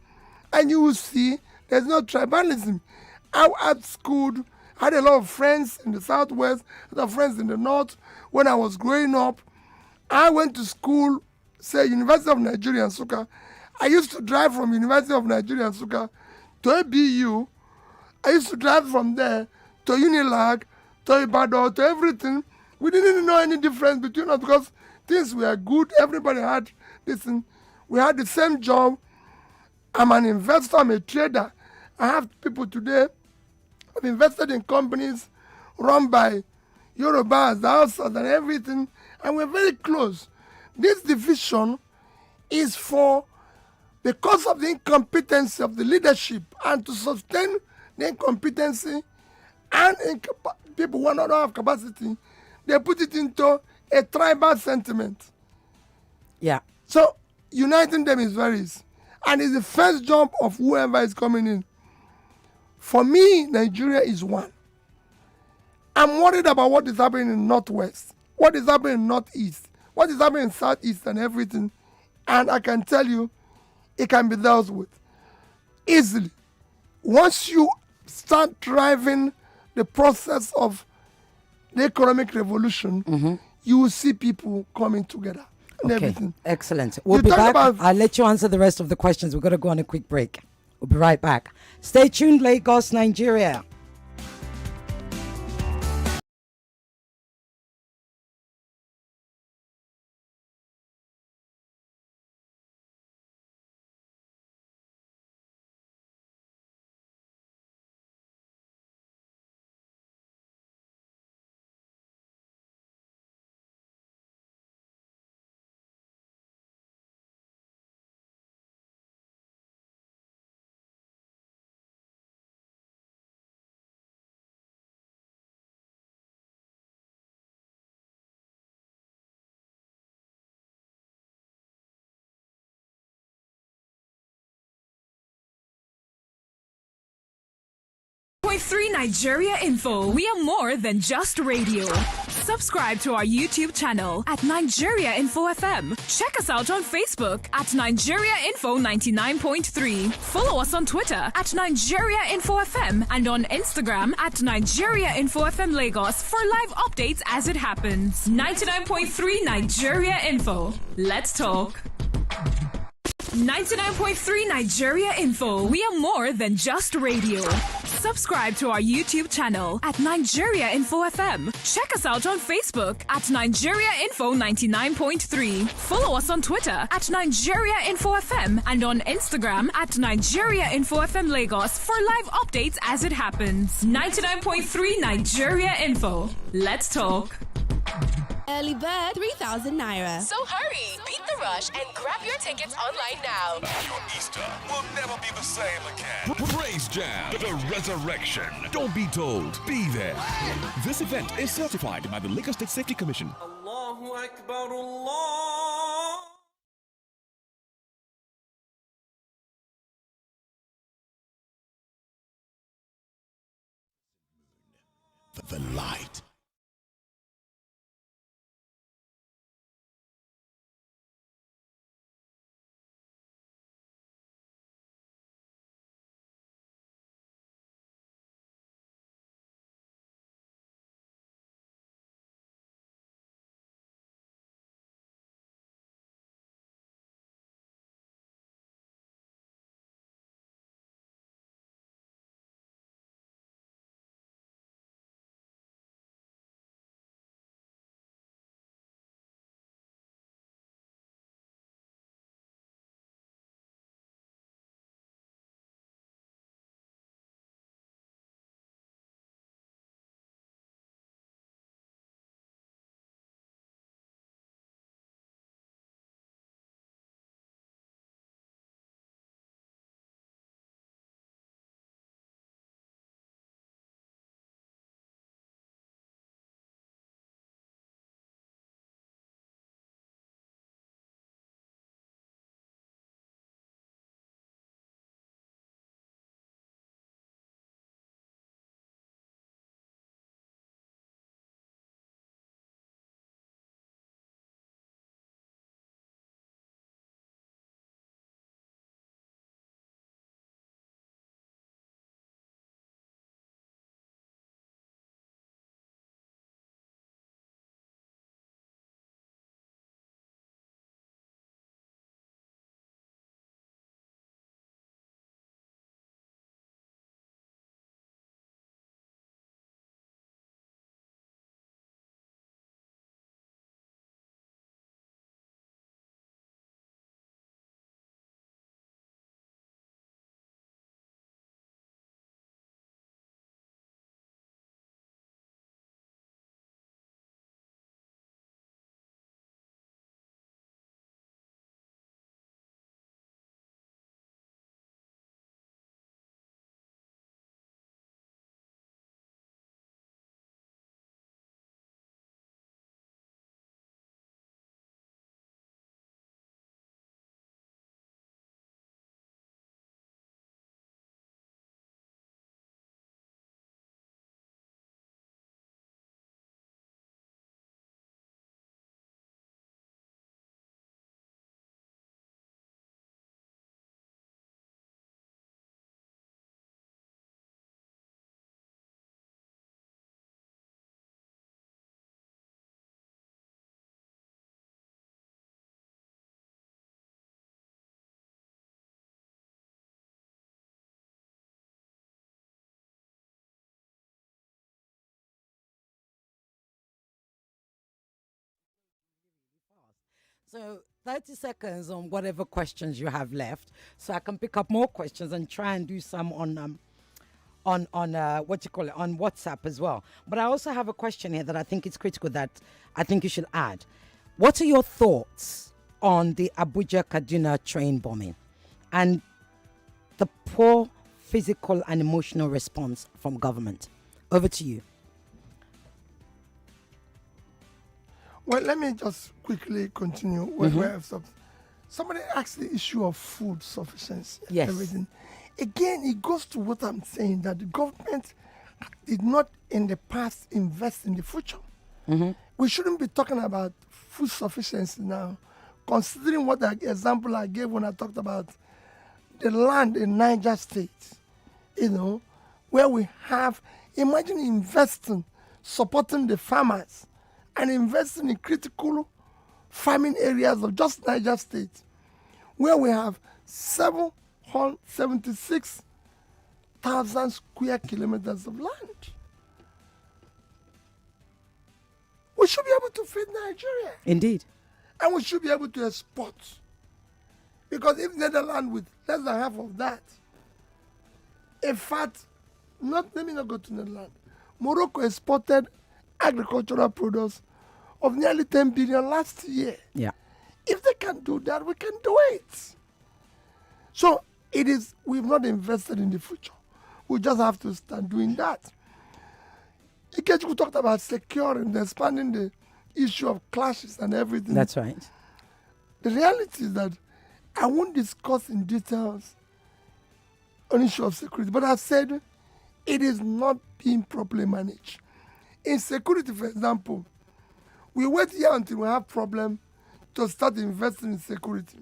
And you will see there's no tribalism. I at school, I had a lot of friends in the southwest, a lot of friends in the north. When I was growing up, I went to school, say University of Nigeria in Nsukka. I used to drive from University of Nigeria in Nsukka to ABU. I used to drive from there to Unilag, to Ibadan, to everything. We didn't know any difference between us because things were good. Everybody had this thing. We had the same job. I'm an investor, I'm a trader. I have people today who have invested in companies run by Yorubas, the houses and everything, and we're very close. This division is because of the incompetency of the leadership, and to sustain the incompetency and people who don't have capacity, they put it into a tribal sentiment. Yeah. So uniting them is very easy. And it's the first job of whoever is coming in. For me, Nigeria is one. I'm worried about what is happening in Northwest, what is happening in Northeast, what is happening in Southeast and everything. And I can tell you, it can be dealt with easily. Once you start driving the process of the economic revolution, you will see people coming together and everything. Excellent. We'll be back. I'll let you answer the rest of the questions. We've got to go on a quick break. We'll be right back. Stay tuned, Lagos, Nigeria. Nigeria Info. We are more than just radio. Subscribe to our YouTube channel at Nigeria Info FM. Check us out on Facebook at Nigeria Info 99.3. Follow us on Twitter at Nigeria Info FM and on Instagram at Nigeria Info FM Lagos for live updates as it happens. 99.3 Nigeria Info. Let's talk. 99.3 Nigeria Info. We are more than just radio. Subscribe to our YouTube channel at Nigeria Info FM. Check us out on Facebook at Nigeria Info 99.3. Follow us on Twitter at Nigeria Info FM and on Instagram at Nigeria Info FM Lagos for live updates as it happens. 99.3 Nigeria Info. Let's talk. Early bird, 3,000 naira. So hurry, beat the rush and grab your tickets online now. Your Easter will never be the same again. Praise Jam, the resurrection. Don't be told, be there. This event is certified by the Lagos State Safety Commission. Allahu Akbar, Allah. The light. So 30 seconds on whatever questions you have left, so I can pick up more questions and try and do some on what you call it, on WhatsApp as well. But I also have a question here that I think is critical that I think you should add. What are your thoughts on the Abuja Kaduna train bombing and the poor physical and emotional response from government? Over to you. Well, let me just quickly continue where I've stopped. Somebody asked the issue of food sufficiency. Yes. Everything. Again, it goes to what I'm saying, that the government did not in the past invest in the future. We shouldn't be talking about food sufficiency now, considering what the example I gave when I talked about the land in Niger State, where we have, imagine investing, supporting the farmers, and investing in critical farming areas of just Niger State, where we have 776 1,000 square kilometers of land. We should be able to feed Nigeria. Indeed. And we should be able to export. Because if Netherlands with less than half of that, in fact, let me not go to Netherlands. Morocco exported agricultural products of nearly 10 billion last year. Yeah. If they can do that, we can do it. So we've not invested in the future. We just have to start doing that. Ikechukwu talked about securing, expanding the issue of clashes and everything. That's right. The reality is that I won't discuss in details on issue of security, but I said it is not being properly managed. In security, for example, we wait here until we have problem to start investing in security.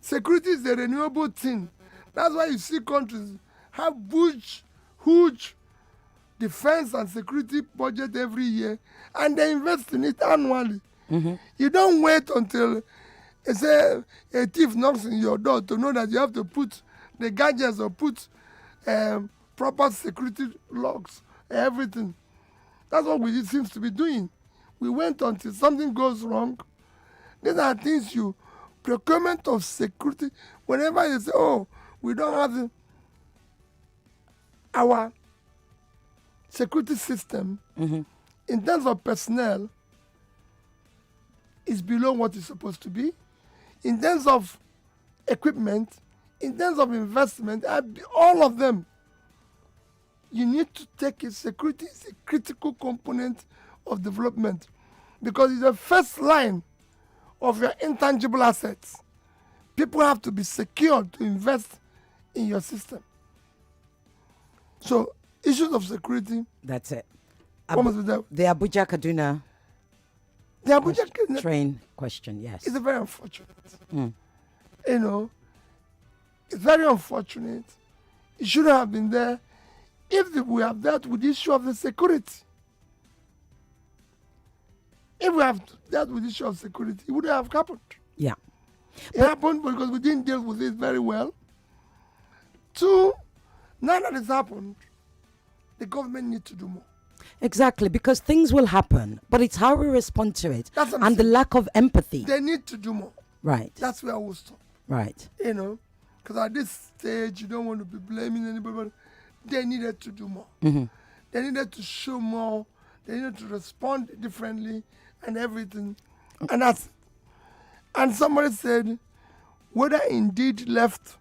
Security is a renewable thing. That's why you see countries have huge defense and security budget every year, and they invest in it annually. Mm-hmm. You don't wait until a thief knocks on your door to know that you have to put the gadgets or put proper security logs, everything. That's what we seems to be doing. We wait until something goes wrong. These are things procurement of security. Whenever you say, oh, we don't have our security system, in terms of personnel, is below what it's supposed to be. In terms of equipment, in terms of investment, all of them, you need to take it. Security is a critical component of development because it's the first line of your intangible assets. People have to be secured to invest in your system. So, issues of security. That's it. The Abuja Kaduna. The Abuja train question, yes. It's very unfortunate. You know, it's very unfortunate. It shouldn't have been there if we have dealt with the issue of the security. If we have dealt with the issue of security, it wouldn't have happened. Yeah. It happened because we didn't deal with it very well. Two, now that it's happened, the government needs to do more. Exactly, because things will happen, but it's how we respond to it and the lack of empathy. They need to do more. Right. That's where I will stop. Right. You know, because at this stage, you don't want to be blaming anybody, but they needed to do more. Mm-hmm. They needed to show more. They needed to respond differently and everything. And that's it. And somebody said, whether indeed left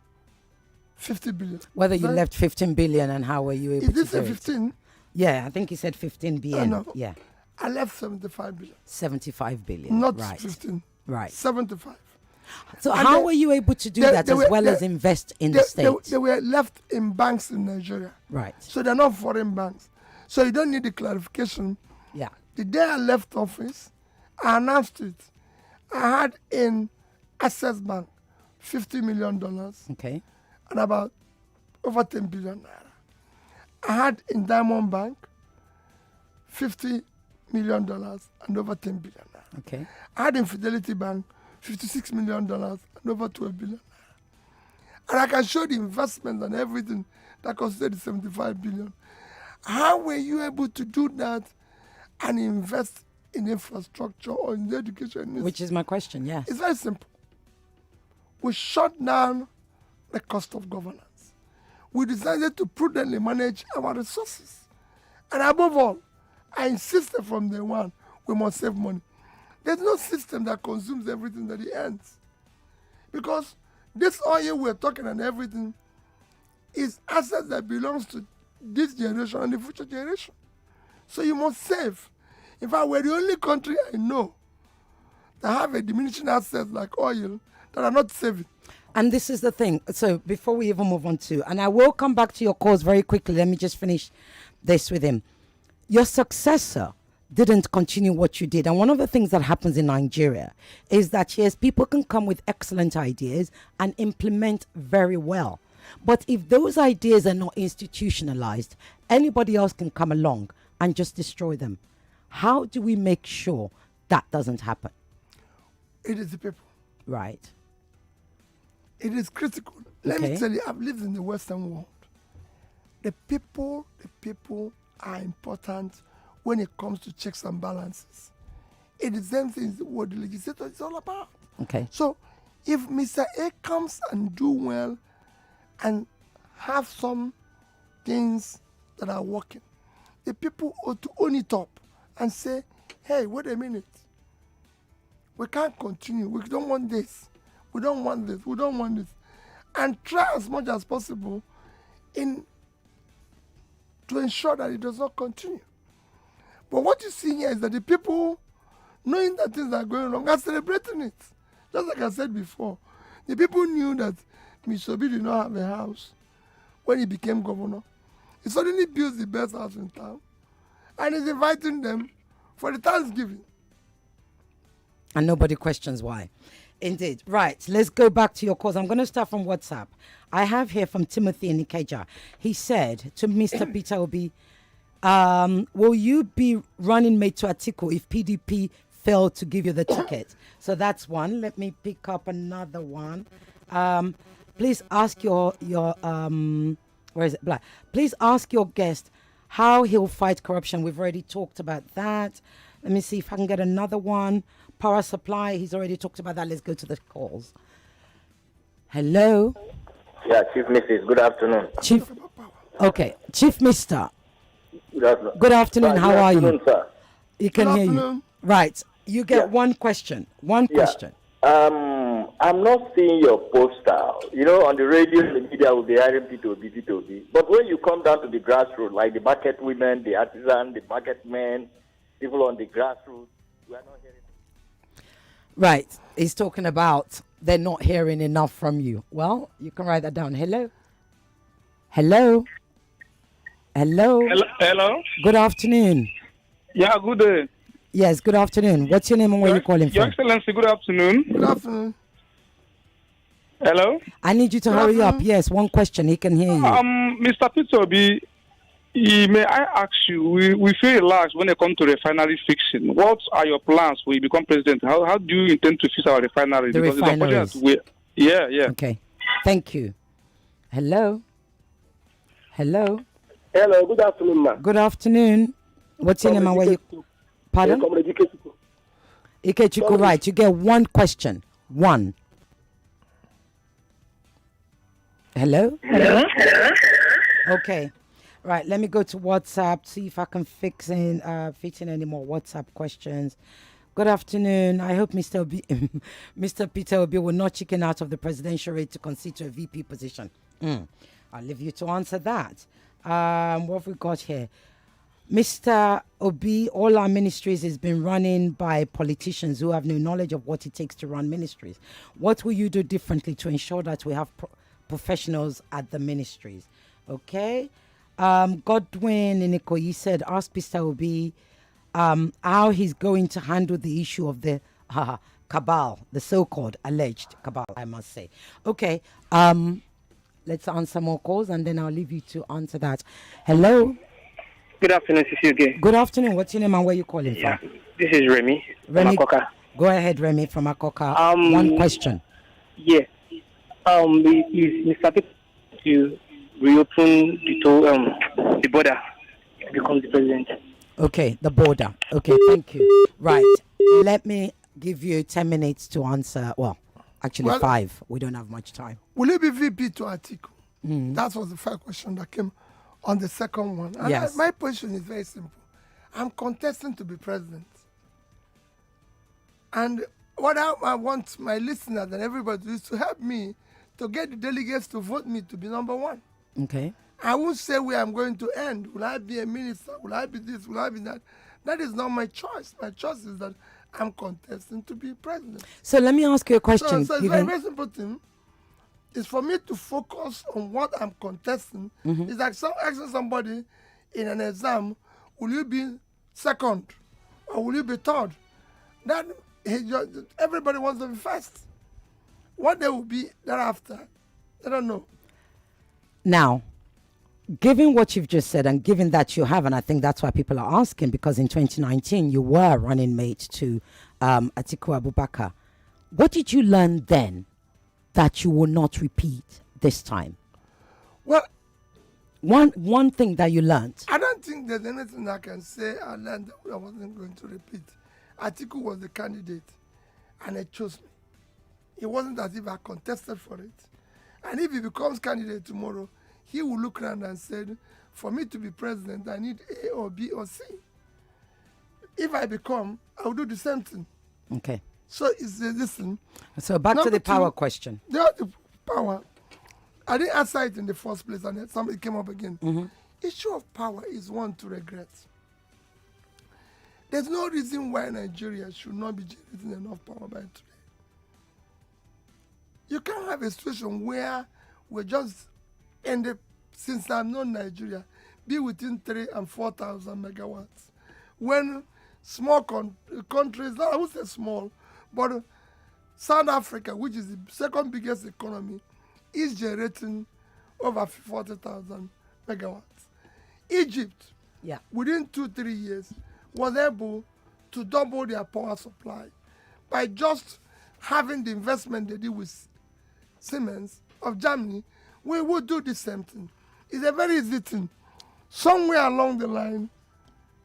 50 billion. Whether you left 15 billion and how were you able to do it? Is this a 15? Yeah, I think he said 15 billion. No. Yeah. I left 75 billion. 75 billion. Not right. 15. Right. 75. So and how were you able to do that as well as invest in the States? They were left in banks in Nigeria. Right. So they're not foreign banks. So you don't need the clarification. Yeah. The day I left office, I announced it. I had in Access Bank $50 million. Okay. And about over 10 billion naira. I had in Diamond Bank $50 million and over 10 billion naira. Okay. I had in Fidelity Bank $56 million and over 12 billion naira. And I can show the investment and everything that costed 75 billion. How were you able to do that and invest in infrastructure or in the education? Which is my question, yes. It's very simple. We shut down the cost of governance. We decided to prudently manage our resources. And above all, I insisted from day one, we must save money. There's no system that consumes everything that it earns. Because this oil we're talking and everything is assets that belongs to this generation and the future generation. So you must save. In fact, we're the only country I know that have a diminishing asset like oil that are not saving. And this is the thing. So before we even move on to, and I will come back to your cause very quickly. Let me just finish this with him. Your successor didn't continue what you did. And one of the things that happens in Nigeria is that, yes, people can come with excellent ideas and implement very well. But if those ideas are not institutionalized, anybody else can come along and just destroy them. How do we make sure that doesn't happen? It is the people. Right. It is critical. Let me tell you, I've lived in the Western world. The people are important when it comes to checks and balances. It is the same thing what the legislator is all about. Okay. So if Mr. A comes and do well and have some things that are working, the people ought to own it up and say, hey, wait a minute. We can't continue. We don't want this. We don't want this. We don't want this. And try as much as possible to ensure that it does not continue. But what you see here is that the people, knowing that things are going wrong, are celebrating it. Just like I said before, the people knew that Mr. Obi did not have a house when he became governor. He suddenly built the best house in town, and he's inviting them for the Thanksgiving. And nobody questions why. Indeed. Right. Let's go back to your calls. I'm going to start from WhatsApp. I have here from Timothy in Ikeja. He said to Mr. Peter Obi, will you be running mate to Atiku if PDP failed to give you the ticket? So that's one. Let me pick up another one. Please ask your where is it? Black. Please ask your guest how he'll fight corruption. We've already talked about that. Let me see if I can get another one. Power supply. He's already talked about that. Let's go to the calls. Hello. Yeah, Chief Mrs. Good afternoon. Chief. Okay, Chief Mister. Good afternoon. Good afternoon. How are you? Sir. You can hear you. Right. You get one question. One question. I'm not seeing your poster. You know, on the radio, the media will be hiring P2B. But when you come down to the grassroots, like the market women, the artisan, the market men, people on the grassroots, we are not hearing. Right. He's talking about they're not hearing enough from you. Well, you can write that down. Hello. Hello. Hello. Hello. Good afternoon. Yeah, good day. Yes, good afternoon. What's your name and where you calling Your from? Excellency, good afternoon. Good afternoon. Hello. I need you to hurry up. Yes, one question. He can hear you. Mr. Peter Obi, may I ask you, we feel relaxed when it comes to refinery fixing. What are your plans when you become president? How do you intend to fix our refinery? The refineries. Yeah. Okay. Thank you. Hello. Hello. Hello. Good afternoon, ma'am. Good afternoon. What's your name and where you? Pardon? Ikechukwu, right. You get one question. One. Hello? Hello? Okay. Right. Let me go to WhatsApp, see if I can fit in any more WhatsApp questions. Good afternoon. I hope Mr. Peter Obi will not chicken out of the presidential race to concede to a VP position. I'll leave you to answer that. What have we got here? Mr. Obi, all our ministries has been running by politicians who have no knowledge of what it takes to run ministries. What will you do differently to ensure that we have professionals at the ministries? Okay. Godwin Inikoyi said, ask Mr. Obi how he's going to handle the issue of the cabal, the so-called alleged cabal, I must say. Okay. Let's answer more calls and then I'll leave you to answer that. Hello. Good afternoon, Cecilia. Good afternoon. What's your name and where you calling from? This is Remy from Akoka. Go ahead, Remy from Akoka. One question. Yeah. Is Mr. Peter to reopen the border to become the president? Okay, the border. Okay, thank you. Right. Let me give you 10 minutes to answer. Well, actually 5. We don't have much time. Will you be VP to Atiku? That was the first question that came on the second one. And yes. My position is very simple. I'm contesting to be president. And what I want my listeners and everybody is to help me to get the delegates to vote me to be number one. Okay. I won't say where I'm going to end. Will I be a minister? Will I be this? Will I be that? That is not my choice. My choice is that I'm contesting to be president. So let me ask you a question. So it's a very simple thing. It's for me to focus on what I'm contesting. It's like asking somebody in an exam, will you be second or will you be third? That everybody wants to be first. What they will be thereafter, I don't know. Now, given what you've just said and given that you have, and I think that's why people are asking, because in 2019 you were running mate to Atiku Abubakar. What did you learn then that you will not repeat this time? Well, One thing that you learned. I don't think there's anything I can say I learned that I wasn't going to repeat. Atiku was the candidate, and he chose me. It wasn't as if I contested for it. And if he becomes candidate tomorrow, he will look around and say, for me to be president, I need A or B or C. If I become, I will do the same thing. Okay. So it's this thing. So back to the power question. The power. I didn't answer it in the first place, and then somebody came up again. Issue of power is one to regret. There's no reason why Nigeria should not be generating enough power by today. You can't have a situation where we're just ended, since I've known Nigeria, be within 3,000 and 4,000 megawatts. When small countries, I would say small, but South Africa, which is the second biggest economy, is generating over 40,000 megawatts. Egypt, within 2-3 years, was able to double their power supply by just having the investment they did with Siemens of Germany. We would do the same thing. It's a very easy thing. Somewhere along the line,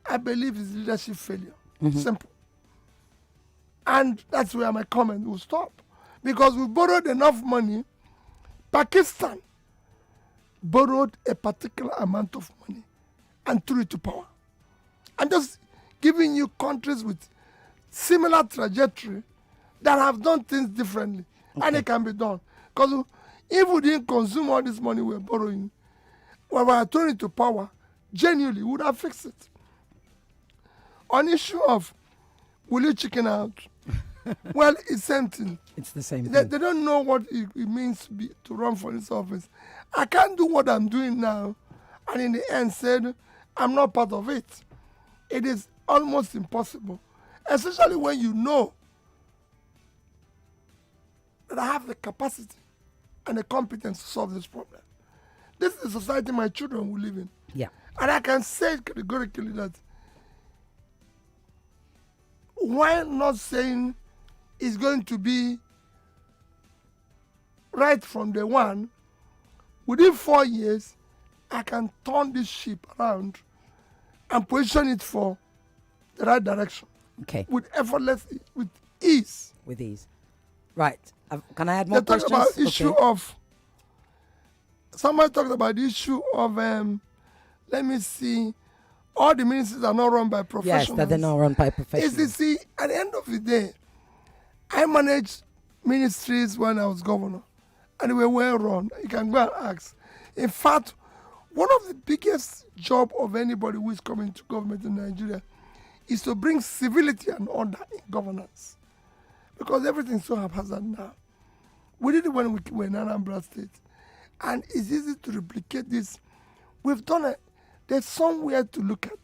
I believe it's leadership failure. Simple. And that's where my comment will stop. Because we borrowed enough money. Pakistan borrowed a particular amount of money and threw it to power. I'm just giving you countries with similar trajectory that have done things differently. And it can be done. Because if we didn't consume all this money we're borrowing, when we are throwing it to power, genuinely we would have fixed it. On issue of will you chicken out? Well, it's the same thing. It's the same They thing. don't know what it means to run for this office. I can't do what I'm doing now and in the end said, I'm not part of it. It is almost impossible, especially when you know that I have the capacity and the competence to solve this problem. This is the society my children will live in. Yeah. And I can say categorically that while not saying it's going to be right from day one, within 4 years, I can turn this ship around and position it for the right direction. Okay. With effortless, with ease. With ease. Right. Can I add more They questions? talk about issue of, somebody talked about the issue of, let me see, all the ministries are not run by professionals. Yes, that they're not run by professionals. You see, at the end of the day, I managed ministries when I was governor, and they were well run. You can go and ask. In fact, one of the biggest job of anybody who is coming to government in Nigeria is to bring civility and order in governance, because everything's so haphazard now. We did it when we were in Anambra State, and it's easy to replicate this. We've done it. There's somewhere to look at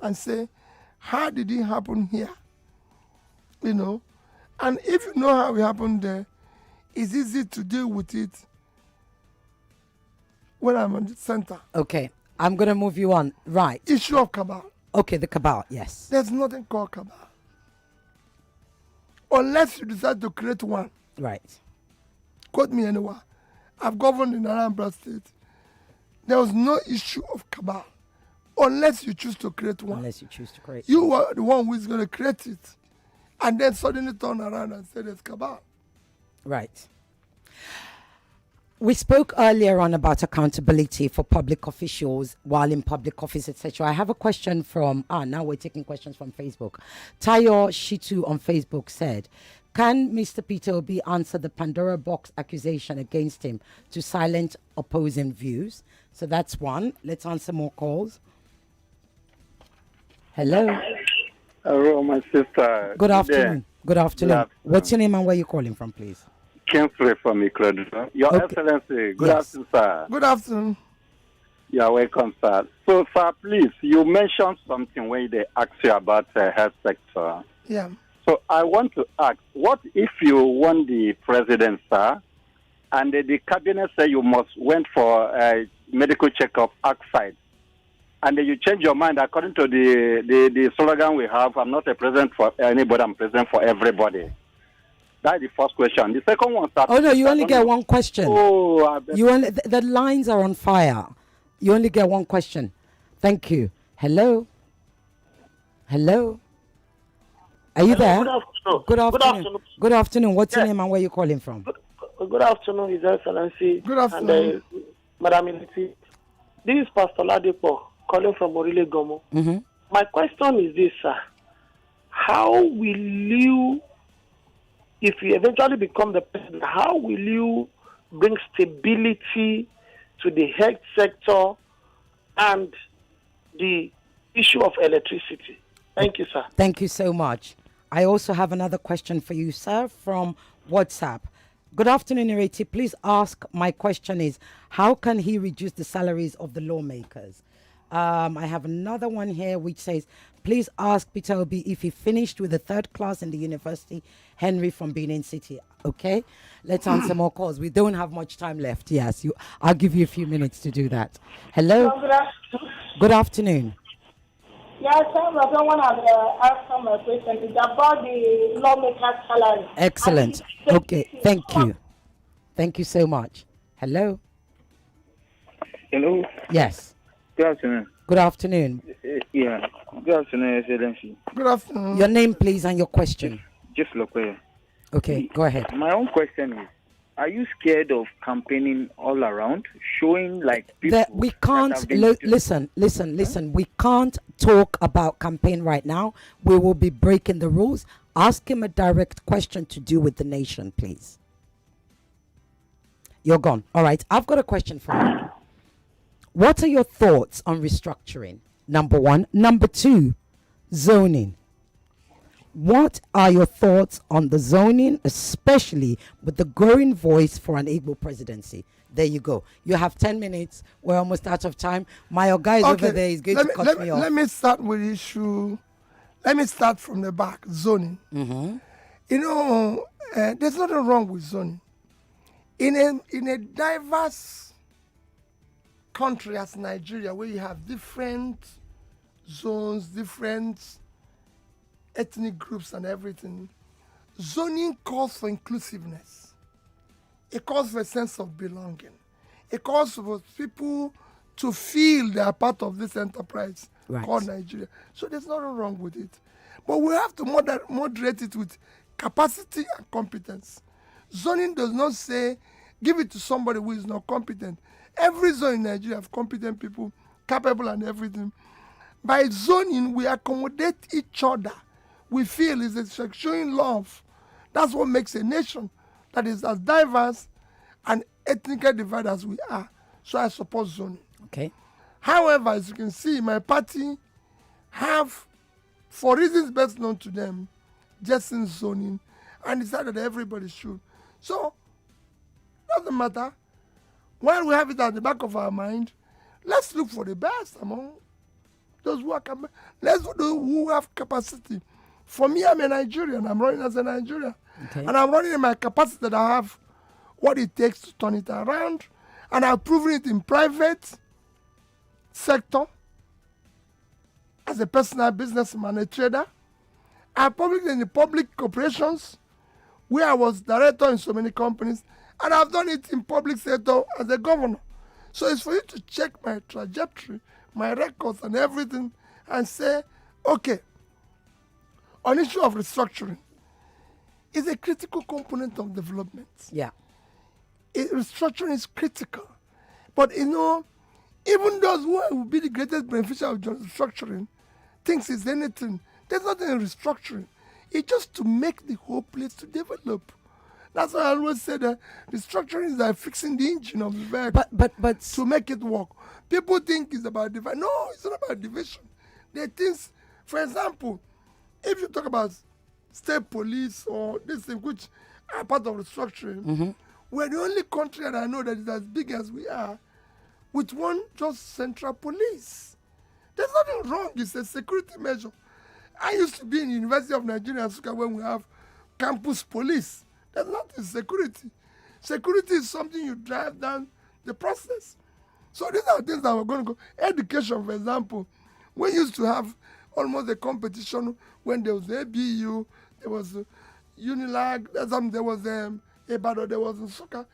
and say, how did it happen here? You know? And if you know how it happened there, it's easy to deal with it when I'm on the center. Okay. I'm going to move you on. Right. Issue of cabal. Okay, the cabal, yes. There's nothing called cabal. Unless you decide to create one. Right. Quote me anywhere. I've governed in Anambra State. There was no issue of cabal. Unless you choose to create one. Unless you choose to create You are the one who is going to create it. And then suddenly turn around and say there's cabal. Right. We spoke earlier on about accountability for public officials while in public office, etc. I have a question from, now we're taking questions from Facebook. Tayo Shitu on Facebook said, can Mr. Peter Obi answer the Pandora box accusation against him to silence opposing views? So that's one. Let's answer more calls. Hello. Hello, my sister. Good afternoon. Good afternoon. Good afternoon. What's your name and where you calling from, please? Kingsley from Ikorodu. Your Okay. Excellency, good Yes. afternoon, sir. Good afternoon. You are welcome, sir. So, sir, please, you mentioned something when they asked you about the health sector. Yeah. So I want to ask, what if you won the presidency, sir, and the cabinet say you must went for a medical checkup outside, and then you change your mind according to the slogan we have, I'm not a president for anybody, I'm president for everybody. That's the first question. The second one, sir. Oh, no, you only get one question. Oh, I bet. The lines are on fire. You only get one question. Thank you. Hello? Hello? Are you there? Good afternoon. Good afternoon. Good afternoon. What's your Yes. name and where you calling from? Good afternoon, His Excellency. Good afternoon. And, Madam Ireti. This is Pastor Ladipo calling from Orile Gomo. Mm-hmm. My question is this, sir. How will you, if you eventually become the president, how will you bring stability to the health sector and the issue of electricity? Thank you, sir. Thank you so much. I also have another question for you, sir, from WhatsApp. Good afternoon, Ireti. Please ask, my question is, how can he reduce the salaries of the lawmakers? I have another one here which says, please ask Peter Obi if he finished with the third class in the university, Henry from Benin City. Okay, let's answer more calls. We don't have much time left. Yes, I'll give you a few minutes to do that. Hello? Good afternoon. Yes, someone has asked some question. It's about the lawmakers' salary. Excellent. Okay, thank you. Thank you so much. Hello? Hello? Yes. Good afternoon. Good afternoon. Yeah. Good afternoon, Excellency. Good afternoon. Your name, please, and your question. Just Lokoya. Okay, go ahead. My own question is, are you scared of campaigning all around, showing like people We can't listen. We can't talk about campaign right now. We will be breaking the rules. Ask him a direct question to do with the nation, please. You're gone. All right. I've got a question for you. What are your thoughts on restructuring? Number one. Number two, zoning. What are your thoughts on the zoning, especially with the growing voice for an able presidency? There you go. You have 10 minutes. We're almost out of time. My guy is over there. He's going to cut me off. Let me start with the issue. Let me start from the back, zoning. Mm-hmm. You know, there's nothing wrong with zoning. In a diverse country as Nigeria, where you have different zones, different ethnic groups and everything, zoning calls for inclusiveness. It calls for a sense of belonging. It calls for people to feel they are part of this enterprise called Nigeria. So there's nothing wrong with it. But we have to moderate it with capacity and competence. Zoning does not say give it to somebody who is not competent. Every zone in Nigeria have competent people, capable and everything. By zoning, we accommodate each other. We feel it's like showing love. That's what makes a nation that is as diverse and ethnically divided as we are. So I support zoning. Okay. However, as you can see, my party have, for reasons best known to them, just in zoning and decided that everybody should. So, doesn't matter. While we have it at the back of our mind, let's look for the best among those who are let's do who have capacity. For me, I'm a Nigerian. I'm running as a Nigerian. Okay. And I'm running in my capacity that I have what it takes to turn it around. And I've proven it in private sector, as a personal businessman, a trader. I've proven it in the public corporations, where I was director in so many companies. And I've done it in public sector as a governor. So it's for you to check my trajectory, my records and everything, and say, okay, on issue of restructuring, is a critical component of development. Yeah. Restructuring is critical. But you know, even those who will be the greatest beneficiary of restructuring thinks it's anything. There's nothing in restructuring. It's just to make the whole place to develop. That's why I always say that restructuring is like fixing the engine of the vehicle but to make it work. People think it's about division. No, it's not about division. There are things, for example, if you talk about state police or this thing, which are part of restructuring, we're the only country that I know that is as big as we are with one just central police. There's nothing wrong. It's a security measure. I used to be in the University of Nigeria Nsukka when we have campus police. There's nothing security. Security is something you drive down the process. So these are things that we're going to go. Education, for example, we used to have almost a competition when there was the ABU, there was Unilag, there was Ebado, there was Nsukka.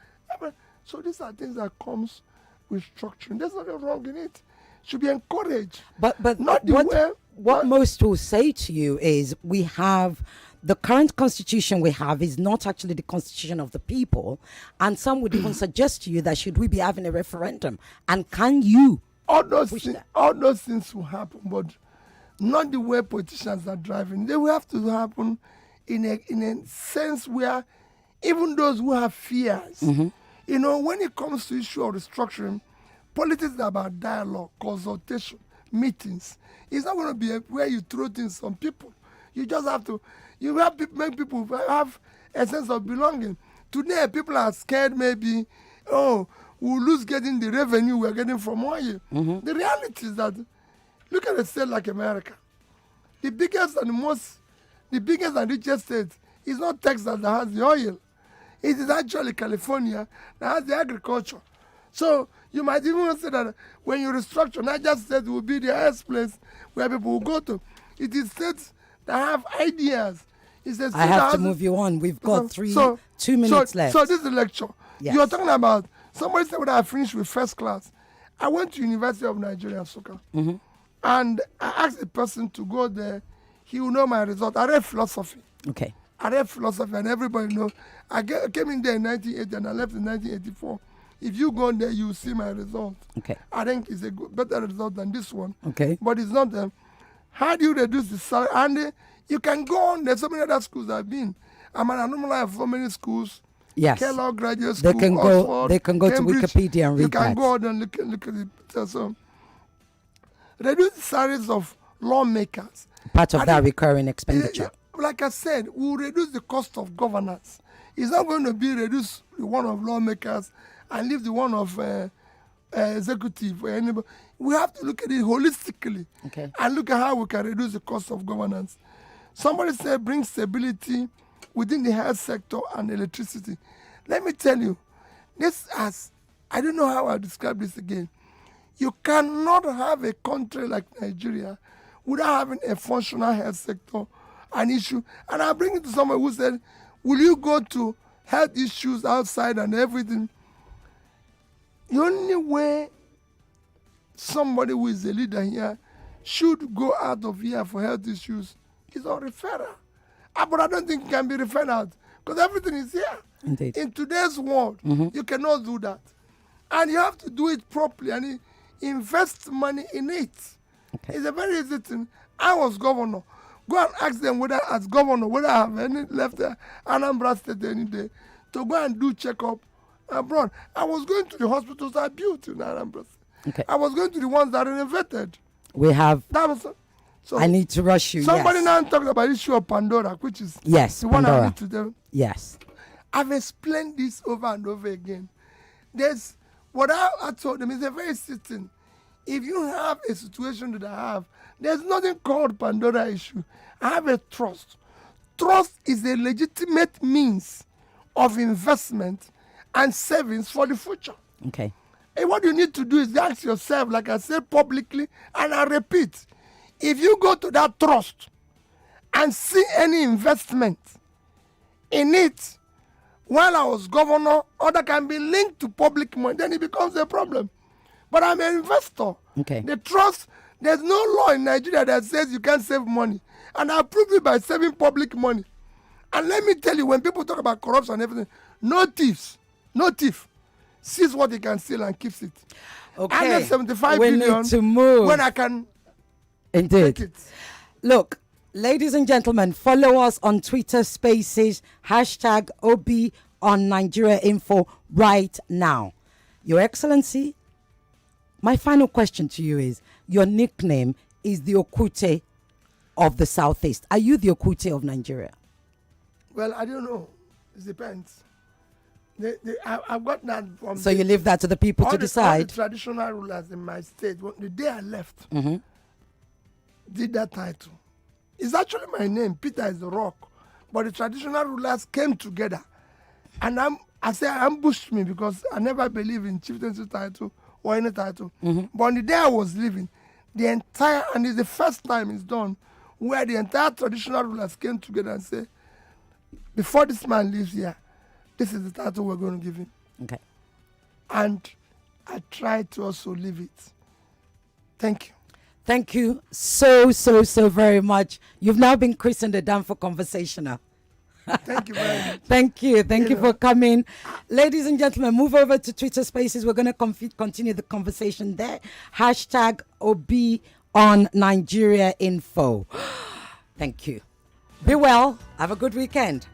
So these are things that comes restructuring. There's nothing wrong in it. Should be encouraged. But not the way. What most will say to you is we have the current constitution we have is not actually the constitution of the people, and some would even suggest to you that should we be having a referendum, and can you all those things will happen, but not the way politicians are driving. They will have to happen in a sense where even those who have fears, you know, when it comes to issue of restructuring, politics is about dialogue, consultation, meetings. It's not going to be where you throw things on people. You just have to, make people have a sense of belonging. Today, people are scared maybe, we'll lose getting the revenue we're getting from oil. The reality is that, look at a state like America. The biggest and richest state is not Texas that has the oil. It is actually California that has the agriculture. So you might even say that when you restructure, not just states will be the highest place where people will go to. It is states that have ideas. I have to move you on. We've got 2 minutes left. So this is the lecture. Yes. You're talking about, somebody said when I finished with first class, I went to University of Nigeria, Nsukka. And I asked the person to go there. He will know my result. I read philosophy. Okay. I read philosophy, and everybody knows. I came in there in 1980 and I left in 1984. If you go there, you will see my result. Okay. I think it's a better result than this one. Okay. But it's not them. How do you reduce the salary? And you can go on. There's so many other schools I've been. I'm an alumni of so many schools. Yes. Kellogg Graduate School, They can go Cambridge. to Wikipedia and read You can that. go on and look at it. So, reduce the salaries of lawmakers. Part of that recurring expenditure. Like I said, we'll reduce the cost of governance. It's not going to be reduce the one of lawmakers and leave the one of executive or anybody. We have to look at it holistically and look at how we can reduce the cost of governance. Somebody said bring stability within the health sector and electricity. Let me tell you, I don't know how I'll describe this again. You cannot have a country like Nigeria without having a functional health sector, an issue. And I'll bring it to someone who said, will you go to health issues outside and everything? The only way somebody who is a leader here should go out of here for health issues is on referral. But I don't think it can be referred out because everything is here. Indeed. In today's world, you cannot do that. And you have to do it properly and invest money in it. It's a very easy thing. I was governor. Go and ask them whether, as governor, whether I have any left Anambra State any day to go and do checkup abroad. I was going to the hospitals I built in Anambra State. I was going to the ones that renovated. We have. That was. So I need to rush you. Somebody yes. now talked about the issue of Pandora, which is the one I need to do. Yes. I've explained this over and over again. There's what I told them is a very certain. If you have a situation that I have, there's nothing called Pandora issue. I have a trust. Trust is a legitimate means of investment and savings for the future. Okay. And what you need to do is ask yourself, like I said publicly, and I repeat, if you go to that trust and see any investment in it while I was governor, or that can be linked to public money, then it becomes a problem. But I'm an investor. Okay. The trust, there's no law in Nigeria that says you can't save money. And I prove it by saving public money. And let me tell you, when people talk about corruption and everything, no thief sees what he can steal and keeps it. Okay. 175 we billion need to move. when I can Indeed. take it. Look, ladies and gentlemen, follow us on Twitter Spaces, #OB on Nigeria Info right now. Your Excellency, my final question to you is, your nickname is the Okute of the Southeast. Are you the Okute of Nigeria? Well, I don't know. It depends. I've got that from. So you leave that to the people to decide? All the traditional rulers in my state, the day I left, did that title. It's actually my name. Peter is the rock. But the traditional rulers came together. And I say ambushed me because I never believe in chieftaincy title or any title. But on the day I was leaving, and it's the first time it's done, where the entire traditional rulers came together and said, before this man leaves here, this is the title we're going to give him. Okay. And I try to also live it. Thank you. Thank you so very much. You've now been christened the Danfo Conversational. Thank you very much. Thank you for coming. Ladies and gentlemen, move over to Twitter Spaces. We're going to continue the conversation there. Hashtag OB on Nigeria Info. Thank you. Be well. Have a good weekend.